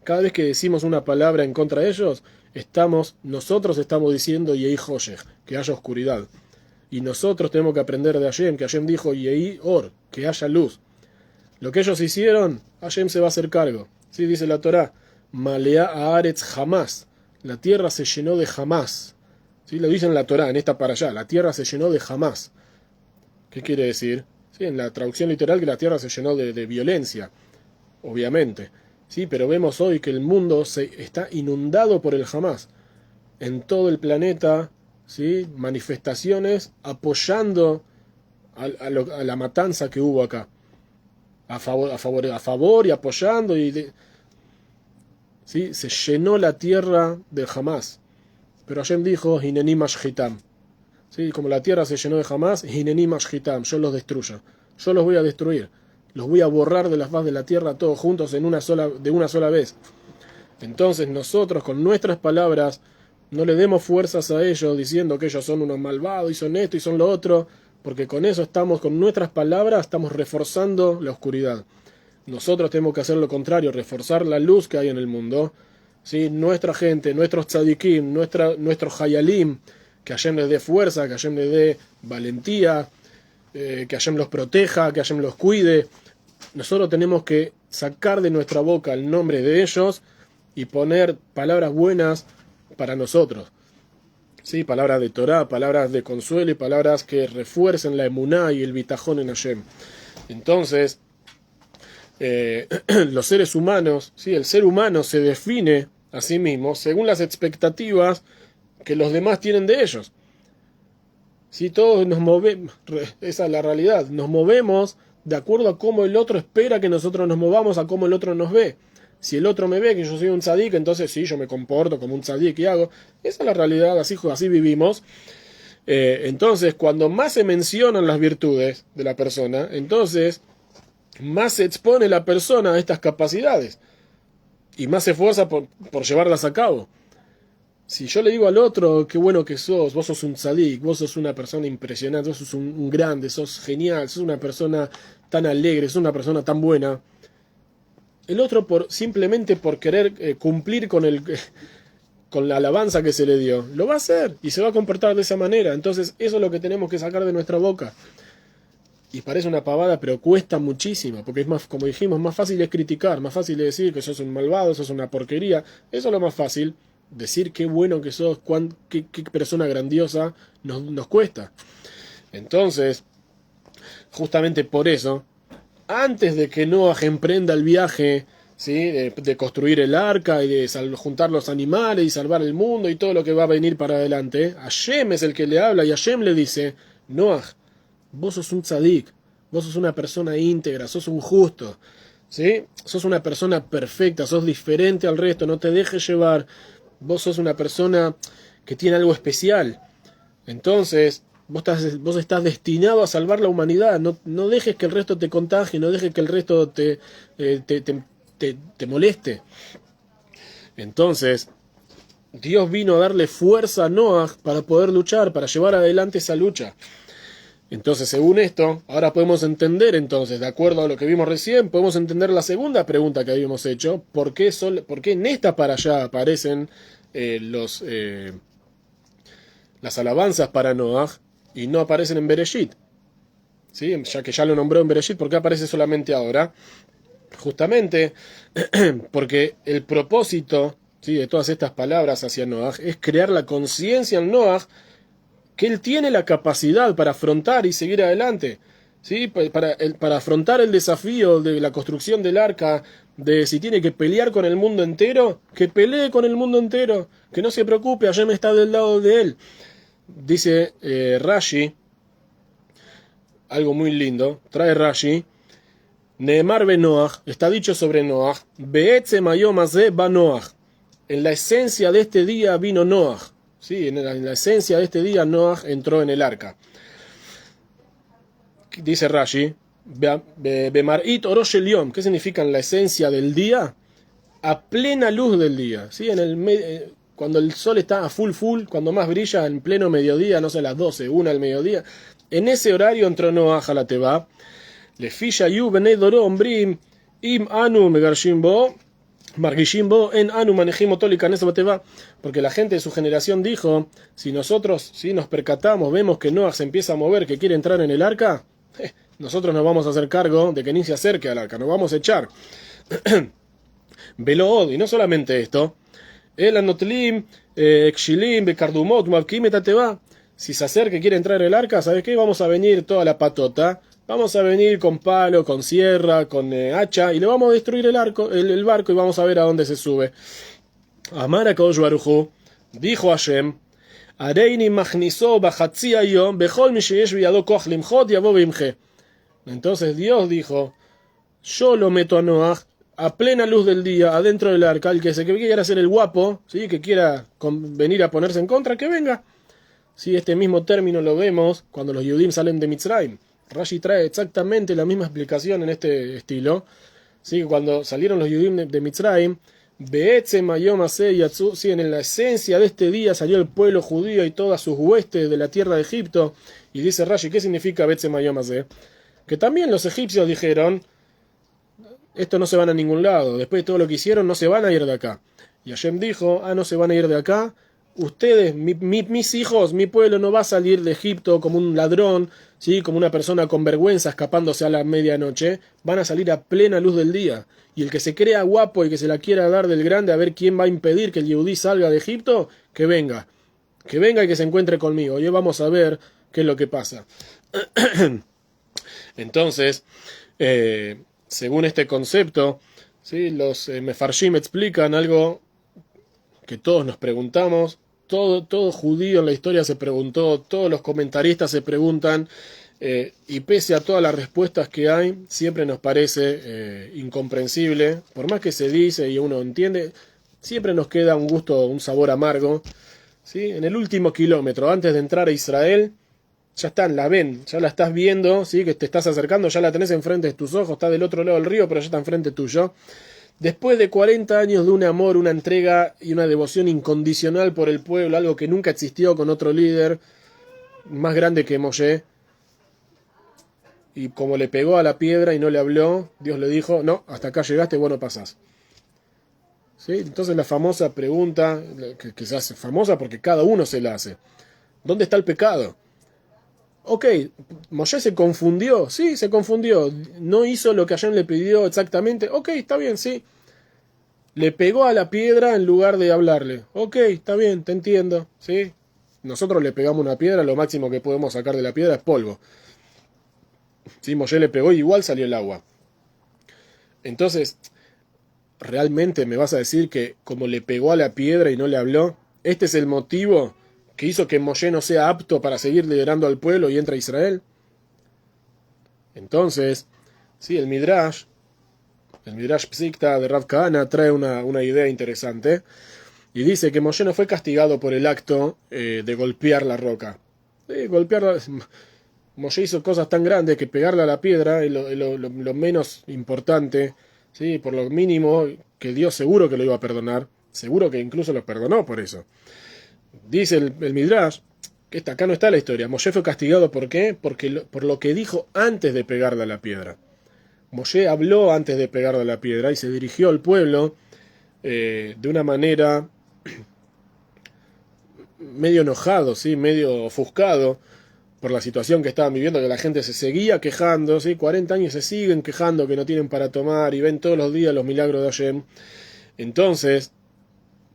A: Cada vez que decimos una palabra en contra de ellos, nosotros estamos diciendo Yehi Hoshech, que haya oscuridad. Y nosotros tenemos que aprender de Hashem, que Hashem dijo Yehi Or, que haya luz. Lo que ellos hicieron, Hashem se va a hacer cargo. Sí, dice la Torá, Malea Haaretz jamás. La tierra se llenó de jamás. ¿Sí? Lo dice en la Torá, en esta para allá, la tierra se llenó de jamás. ¿Qué quiere decir? Sí, en la traducción literal que la tierra se llenó de violencia, obviamente. Sí, pero vemos hoy que el mundo está inundado por el Hamás. En todo el planeta, ¿sí? Manifestaciones apoyando a la matanza que hubo acá. A favor y apoyando. ¿Sí? Se llenó la tierra del Hamás. Pero Hashem dijo, Hineni mashchitam. ¿Sí? Como la tierra se llenó de Hamás, Hineni mashchitam, yo los destruyo. Yo los voy a destruir. Los voy a borrar de la faz de la tierra todos juntos de una sola vez. Entonces nosotros con nuestras palabras no le demos fuerzas a ellos diciendo que ellos son unos malvados y son esto y son lo otro, porque con eso con nuestras palabras estamos reforzando la oscuridad. Nosotros tenemos que hacer lo contrario, reforzar la luz que hay en el mundo. ¿Sí? Nuestra gente, nuestros tzadikim, nuestros hayalim, que Hashem les dé fuerza, que Hashem les dé valentía, que Hashem los proteja, que Hashem los cuide. Nosotros tenemos que sacar de nuestra boca el nombre de ellos y poner palabras buenas para nosotros. ¿Sí? Palabras de Torah, palabras de consuelo y palabras que refuercen la emuná y el bitajón en Hashem. Entonces, los seres humanos, ¿sí? El ser humano se define a sí mismo según las expectativas que los demás tienen de ellos. Si todos nos movemos, esa es la realidad, nos movemos de acuerdo a cómo el otro espera que nosotros nos movamos, a cómo el otro nos ve. Si el otro me ve que yo soy un tzadik, entonces sí, yo me comporto como un tzadik y hago. Esa es la realidad, así vivimos. Entonces, cuando más se mencionan las virtudes de la persona, entonces más se expone la persona a estas capacidades y más se esfuerza por llevarlas a cabo. Si yo le digo al otro, qué bueno que sos, vos sos un tzadik, vos sos una persona impresionante, vos sos un grande, sos genial, sos una persona tan alegre, sos una persona tan buena, el otro simplemente por querer cumplir con con la alabanza que se le dio, lo va a hacer y se va a comportar de esa manera. Entonces eso es lo que tenemos que sacar de nuestra boca. Y parece una pavada, pero cuesta muchísimo, porque es más, como dijimos, más fácil es criticar, más fácil es decir que sos un malvado, sos una porquería. Eso es lo más fácil. Decir qué bueno que sos, qué persona grandiosa nos cuesta. Entonces, justamente por eso, antes de que Noah emprenda el viaje, ¿sí? de construir el arca y de juntar los animales y salvar el mundo y todo lo que va a venir para adelante, Hashem es el que le habla y Hashem le dice: Noah, vos sos un tzadik, vos sos una persona íntegra, sos un justo, ¿sí? Sos una persona perfecta, sos diferente al resto, no te dejes llevar, vos sos una persona que tiene algo especial. Entonces, vos estás destinado a salvar la humanidad, no dejes que el resto te contagie, no dejes que el resto te moleste. Entonces, Dios vino a darle fuerza a Noah para poder luchar, para llevar adelante esa lucha. Entonces, según esto, ahora podemos entender, entonces, de acuerdo a lo que vimos recién, podemos entender la segunda pregunta que habíamos hecho: ¿por qué en esta para allá aparecen las alabanzas para Noah y no aparecen en Bereshit? ¿Sí? Ya que ya lo nombró en Bereshit, ¿por qué aparece solamente ahora? Justamente porque el propósito, ¿sí?, de todas estas palabras hacia Noah es crear la conciencia en Noah que él tiene la capacidad para afrontar y seguir adelante, ¿sí? Para afrontar el desafío de la construcción del arca, de si tiene que pelear con el mundo entero, que pelee con el mundo entero, que no se preocupe, Hashem está del lado de él. Dice Rashi, algo muy lindo, trae Rashi: Neemar be Noach, está dicho sobre Noach, Be'etzem hayom hazeh ba Noach, en la esencia de este día vino Noach. Sí, en la esencia de este día Noah entró en el arca. Dice Rashi, Bemarit orosh el-yom, ¿qué significa en la esencia del día? A plena luz del día, ¿sí? Cuando el sol está a full, cuando más brilla, en pleno mediodía, no sé, las 12, 1 del mediodía, en ese horario entró Noah a la Teba. Le fisha yu benei doro ombrim, im anu megarshim bo, Margishimbo en Anu manejimo tolicanes bateva, porque la gente de su generación dijo: si nosotros nos percatamos, vemos que Noah se empieza a mover, que quiere entrar en el arca, nosotros nos vamos a hacer cargo de que ni se acerque al arca, nos vamos a echar. Velood, y no solamente esto, el anotlim, exhilim, becardumot, mavkim etateva, si se acerca y quiere entrar en el arca, ¿sabes qué? Vamos a venir toda la patota. Vamos a venir con palo, con sierra, con hacha, y le vamos a destruir el barco y vamos a ver a dónde se sube. Amar HaKadosh Baruj Hu, dijo Hashem: Areini machniso bachatzi hayom bechol mi sheyesh biyado koach limchot yavo vimche. Entonces Dios dijo: yo lo meto a Noah a plena luz del día, adentro del arca. El que quiera ser el guapo, ¿sí?, que quiera venir a ponerse en contra, que venga. Sí, este mismo término lo vemos cuando los Yudim salen de Mitzrayim. Rashi trae exactamente la misma explicación en este estilo. ¿Sí? Cuando salieron los Yudim de Mitzrayim, Be'etzem hayom hazeh yatzu, sí, en la esencia de este día salió el pueblo judío y todas sus huestes de la tierra de Egipto. Y dice Rashi, ¿qué significa Be'etzem hayom hazeh? Que también los egipcios dijeron: estos no se van a ningún lado, después de todo lo que hicieron no se van a ir de acá. Y Hashem dijo: no se van a ir de acá. Ustedes, mis hijos, mi pueblo no va a salir de Egipto como un ladrón, ¿sí?, como una persona con vergüenza escapándose a la medianoche. Van a salir a plena luz del día. Y el que se crea guapo y que se la quiera dar del grande a ver quién va a impedir que el Yehudí salga de Egipto, que venga. Que venga y que se encuentre conmigo. Hoy vamos a ver qué es lo que pasa. Entonces, según este concepto, ¿sí?, los mefarshim explican algo que todos nos preguntamos, todo judío en la historia se preguntó, todos los comentaristas se preguntan, y pese a todas las respuestas que hay, siempre nos parece incomprensible. Por más que se dice y uno entiende, siempre nos queda un gusto, un sabor amargo, ¿sí? En el último kilómetro, antes de entrar a Israel, ya están, la ven, ya la estás viendo, ¿sí?, que te estás acercando, ya la tenés enfrente de tus ojos, está del otro lado del río, pero ya está enfrente tuyo. Después de 40 años de un amor, una entrega y una devoción incondicional por el pueblo, algo que nunca existió con otro líder más grande que Moshe, y como le pegó a la piedra y no le habló, Dios le dijo: no, hasta acá llegaste, vos no pasás. ¿sí? Entonces la famosa pregunta, que se hace famosa porque cada uno se la hace. ¿Dónde está el pecado? Ok, Moshe se confundió, sí, se confundió. No hizo lo que Hashem le pidió exactamente. Ok, está bien, sí. Le pegó a la piedra en lugar de hablarle. Ok, está bien, te entiendo, ¿sí? Nosotros le pegamos una piedra, lo máximo que podemos sacar de la piedra es polvo. Sí, Moshe le pegó y igual salió el agua. Entonces, ¿realmente me vas a decir que como le pegó a la piedra y no le habló, este es el motivo que hizo que Moshe no sea apto para seguir liderando al pueblo y entra a Israel? Entonces, sí, el Midrash Psikta de Rav Kahana trae una idea interesante y dice que Moshe no fue castigado por el acto de golpear la roca. Moshe hizo cosas tan grandes que pegarle a la piedra es lo menos importante, ¿sí? Por lo mínimo que Dios seguro que lo iba a perdonar, seguro que incluso lo perdonó por eso. Dice el Midrash, que acá no está la historia, Moshe fue castigado ¿por qué? Por lo que dijo antes de pegarle a la piedra. Moshe habló antes de pegarle a la piedra y se dirigió al pueblo de una manera medio enojado, ¿sí? Medio ofuscado por la situación que estaban viviendo, que la gente se seguía quejando, ¿sí? 40 años se siguen quejando que no tienen para tomar y ven todos los días los milagros de Hashem. Entonces,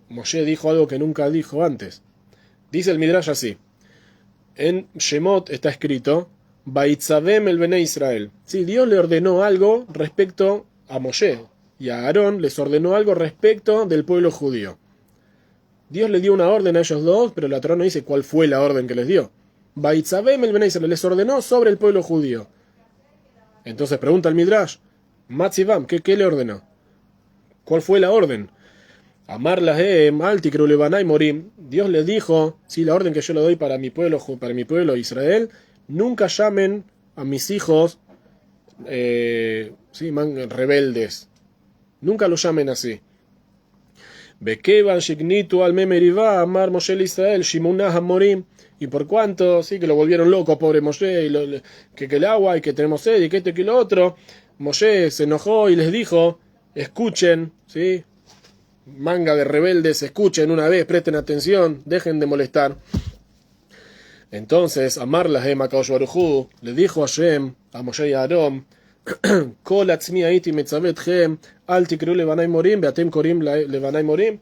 A: Moshe dijo algo que nunca dijo antes. Dice el Midrash así, en Shemot está escrito, Baitzavem el Bene Israel. Sí, Dios le ordenó algo respecto a Moshe y a Aarón les ordenó algo respecto del pueblo judío. Dios le dio una orden a ellos dos, pero la Torá no dice cuál fue la orden que les dio. Baitzavem el Bene Israel les ordenó sobre el pueblo judío. Entonces pregunta el Midrash, Matzivam, ¿qué le ordenó? ¿Cuál fue la orden? Amar lahem, altikru levanai morim. Dios les dijo, sí, la orden que yo le doy para mi pueblo Israel, nunca llamen a mis hijos rebeldes. Nunca lo llamen así. Bekevan shignitu al memeriva amar Moshe Israel shimunah morim. Y por cuanto, sí, que lo volvieron loco, pobre Moshe, y que el agua, y que tenemos sed, y que esto y que lo otro, Moshe se enojó y les dijo, escuchen, sí, manga de rebeldes, escuchen una vez, presten atención, dejen de molestar. Entonces, Amar lahem HaKadosh Baruj Hu, le dijo a Hashem, a Moshe y a Aarón, Kol atzmi haiti metzavetchem, al tikru levanai morim, beatem korim levanai morim.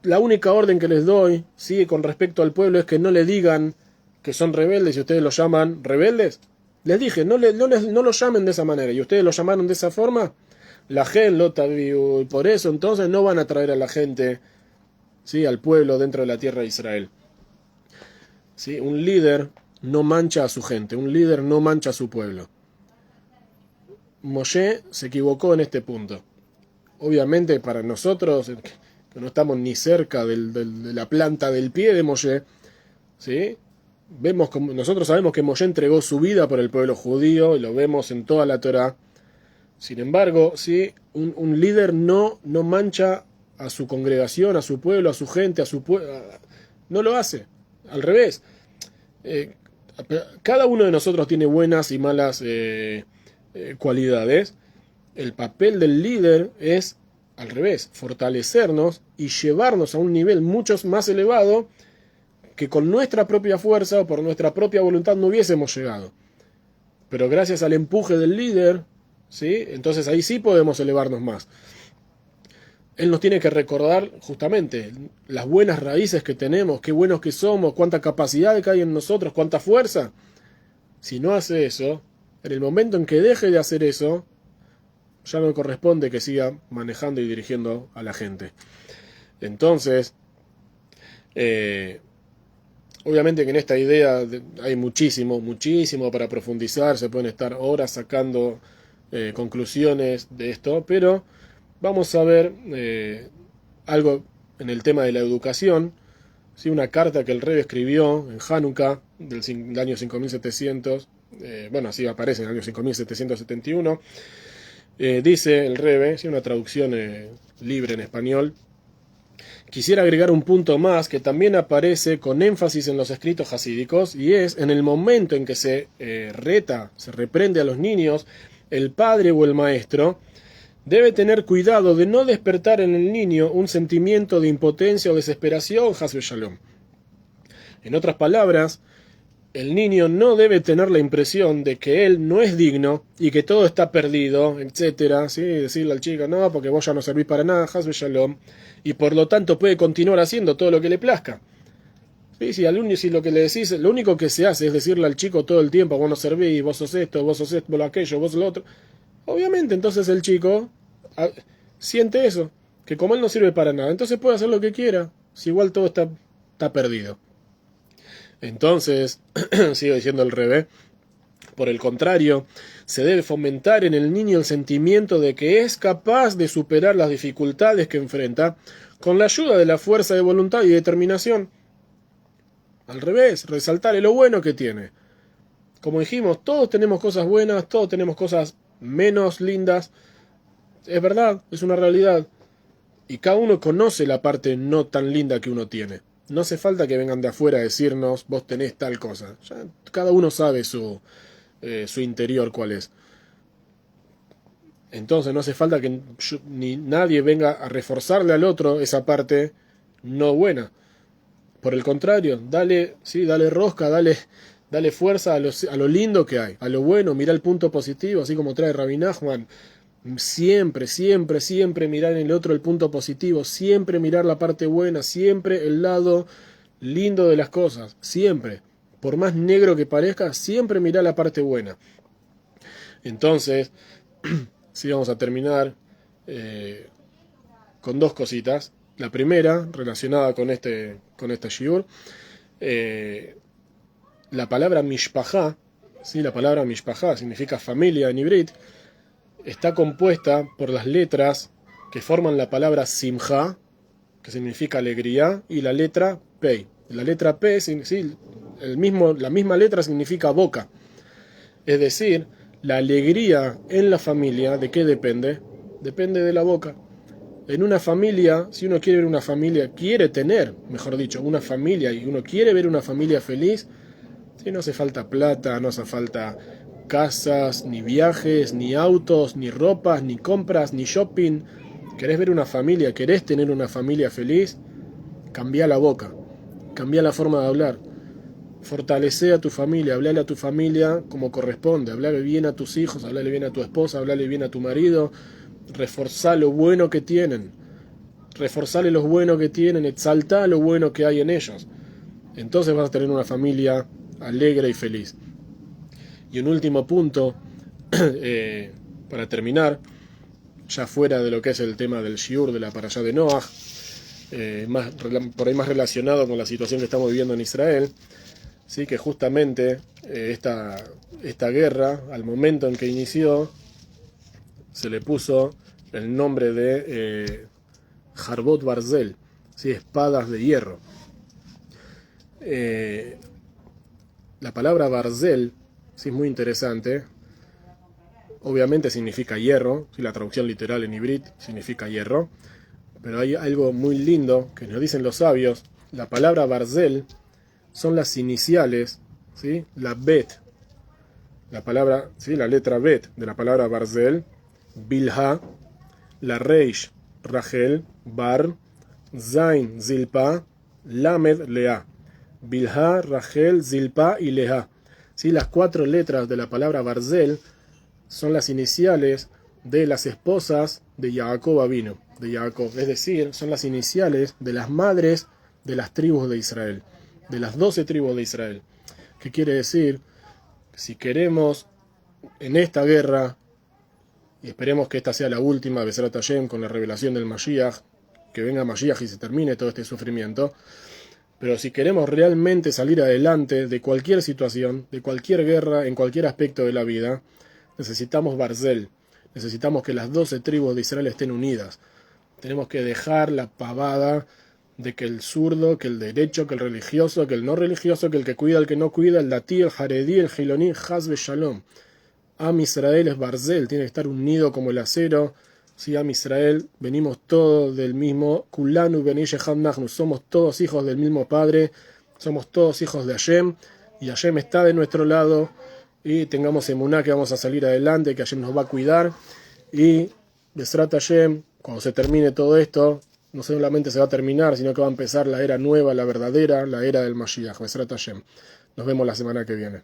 A: La única orden que les doy, sí, con respecto al pueblo, es que no le digan que son rebeldes y ustedes los llaman rebeldes. Les dije, no lo llamen de esa manera, y ustedes lo llamaron de esa forma. La gente lo tabiu, y por eso entonces no van a traer a la gente, sí, al pueblo dentro de la tierra de Israel. ¿Sí? Un líder no mancha a su gente, un líder no mancha a su pueblo. Moshe se equivocó en este punto. Obviamente para nosotros, que no estamos ni cerca de la planta del pie de Moshe, ¿sí? Nosotros sabemos que Moshe entregó su vida por el pueblo judío, y lo vemos en toda la Torá. Sin embargo, ¿sí? un líder no mancha a su congregación, a su pueblo, a su gente, no lo hace. Al revés. Cada uno de nosotros tiene buenas y malas cualidades. El papel del líder es, al revés, fortalecernos y llevarnos a un nivel mucho más elevado que con nuestra propia fuerza o por nuestra propia voluntad no hubiésemos llegado. Pero gracias al empuje del líder, ¿sí? Entonces ahí sí podemos elevarnos más. Él nos tiene que recordar justamente las buenas raíces que tenemos, qué buenos que somos, cuánta capacidad que hay en nosotros, cuánta fuerza. Si no hace eso, en el momento en que deje de hacer eso, ya no corresponde que siga manejando y dirigiendo a la gente. Entonces, obviamente que en esta idea hay muchísimo para profundizar, se pueden estar horas sacando conclusiones de esto, pero vamos a ver algo en el tema de la educación, ¿sí? Una carta que el Rebbe escribió en Hanukkah del año 5700, así aparece en el año 5771, dice el Rebbe, ¿sí? Una traducción libre en español. Quisiera agregar un punto más que también aparece con énfasis en los escritos hasídicos, y es en el momento en que se reprende a los niños, el padre o el maestro debe tener cuidado de no despertar en el niño un sentimiento de impotencia o desesperación, Hasbe Shalom. En otras palabras, el niño no debe tener la impresión de que él no es digno y que todo está perdido, etcétera, ¿sí? Decirle al chico, no, porque vos ya no servís para nada, Hasbe Shalom, y por lo tanto puede continuar haciendo todo lo que le plazca. ¿Sí? Si lo que le decís, lo único que se hace es decirle al chico todo el tiempo, vos no servís, vos sos esto, vos aquello, vos lo otro, obviamente entonces el chico siente eso, que como él no sirve para nada, entonces puede hacer lo que quiera, si igual todo está perdido. Entonces, sigo diciendo el revés, por el contrario, se debe fomentar en el niño el sentimiento de que es capaz de superar las dificultades que enfrenta con la ayuda de la fuerza de voluntad y determinación. Al revés, resaltarle lo bueno que tiene. Como dijimos, todos tenemos cosas buenas, todos tenemos cosas menos lindas. Es verdad, es una realidad. Y cada uno conoce la parte no tan linda que uno tiene. No hace falta que vengan de afuera a decirnos, vos tenés tal cosa. Ya cada uno sabe su interior cuál es. Entonces no hace falta que ni nadie venga a reforzarle al otro esa parte no buena. Por el contrario, dale rosca, dale fuerza a lo lindo que hay, a lo bueno, mira el punto positivo, así como trae Rabbi Nachman. Siempre, siempre, siempre mirar en el otro el punto positivo, siempre mirar la parte buena, siempre el lado lindo de las cosas, siempre. Por más negro que parezca, siempre mirar la parte buena. Entonces, sí, vamos a terminar con dos cositas. La primera, relacionada con este shiur, la palabra mishpajá, ¿sí? La palabra mishpajá significa familia en hibrit, está compuesta por las letras que forman la palabra simja, que significa alegría, y la letra pei. La letra P, sí, la misma letra significa boca. Es decir, la alegría en la familia, ¿de qué depende? Depende de la boca. En una familia, si uno quiere ver una familia, quiere tener, mejor dicho, una familia, y uno quiere ver una familia feliz, sí, no hace falta plata, no hace falta casas, ni viajes, ni autos, ni ropas, ni compras, ni shopping. ¿Querés ver una familia? ¿Querés tener una familia feliz? Cambia la boca, cambia la forma de hablar. Fortalece a tu familia, hablale a tu familia como corresponde, hablale bien a tus hijos, hablale bien a tu esposa, hablale bien a tu marido, reforzá lo bueno que tienen, reforzale lo bueno que tienen, exaltá lo bueno que hay en ellos. Entonces vas a tener una familia alegre y feliz. Y un último punto, para terminar, ya fuera de lo que es el tema del shiur de la parashá de Noach, por ahí más relacionado con la situación que estamos viviendo en Israel, sí, que justamente esta guerra, al momento en que inició, se le puso el nombre de Harbot Barzel, ¿sí? Espadas de hierro. La palabra Barzel, sí, es muy interesante. Obviamente significa hierro, ¿sí? La traducción literal en hibrit significa hierro, pero hay algo muy lindo que nos dicen los sabios. La palabra Barzel son las iniciales, ¿sí? La bet, la palabra, ¿sí? La letra bet de la palabra Barzel, Bilha, la Reish, Rachel, Bar, Zain, Zilpa, Lamed, Lea. Bilha, Rachel, Zilpa y Leha. ¿Sí? Las 4 letras de la palabra Barzel son las iniciales de las esposas de Jacob Avinu, de Jacob, es decir, son las iniciales de las madres de las tribus de Israel, de las 12 tribus de Israel. ¿Qué quiere decir? Si queremos en esta guerra, y esperemos que esta sea la última, Bezerat Hashem, con la revelación del Mashiach, que venga Mashiach y se termine todo este sufrimiento, pero si queremos realmente salir adelante de cualquier situación, de cualquier guerra, en cualquier aspecto de la vida, necesitamos Barzel, necesitamos que las 12 tribus de Israel estén unidas. Tenemos que dejar la pavada de que el zurdo, que el derecho, que el religioso, que el no religioso, que el que cuida, el que no cuida, el datí, el jaredí, el giloní, Hasbe Shalom. Am Israel es Barzel, tiene que estar unido como el acero. Sí, Am Israel, venimos todos del mismo, Kulanu beni Sheham Nachnu, somos todos hijos del mismo Padre, somos todos hijos de Hashem, y Hashem está de nuestro lado, y tengamos emuná que vamos a salir adelante, que Hashem nos va a cuidar, y Besrat Hashem, cuando se termine todo esto, no solamente se va a terminar, sino que va a empezar la era nueva, la verdadera, la era del Mashiach. Besrat Hashem. Nos vemos la semana que viene.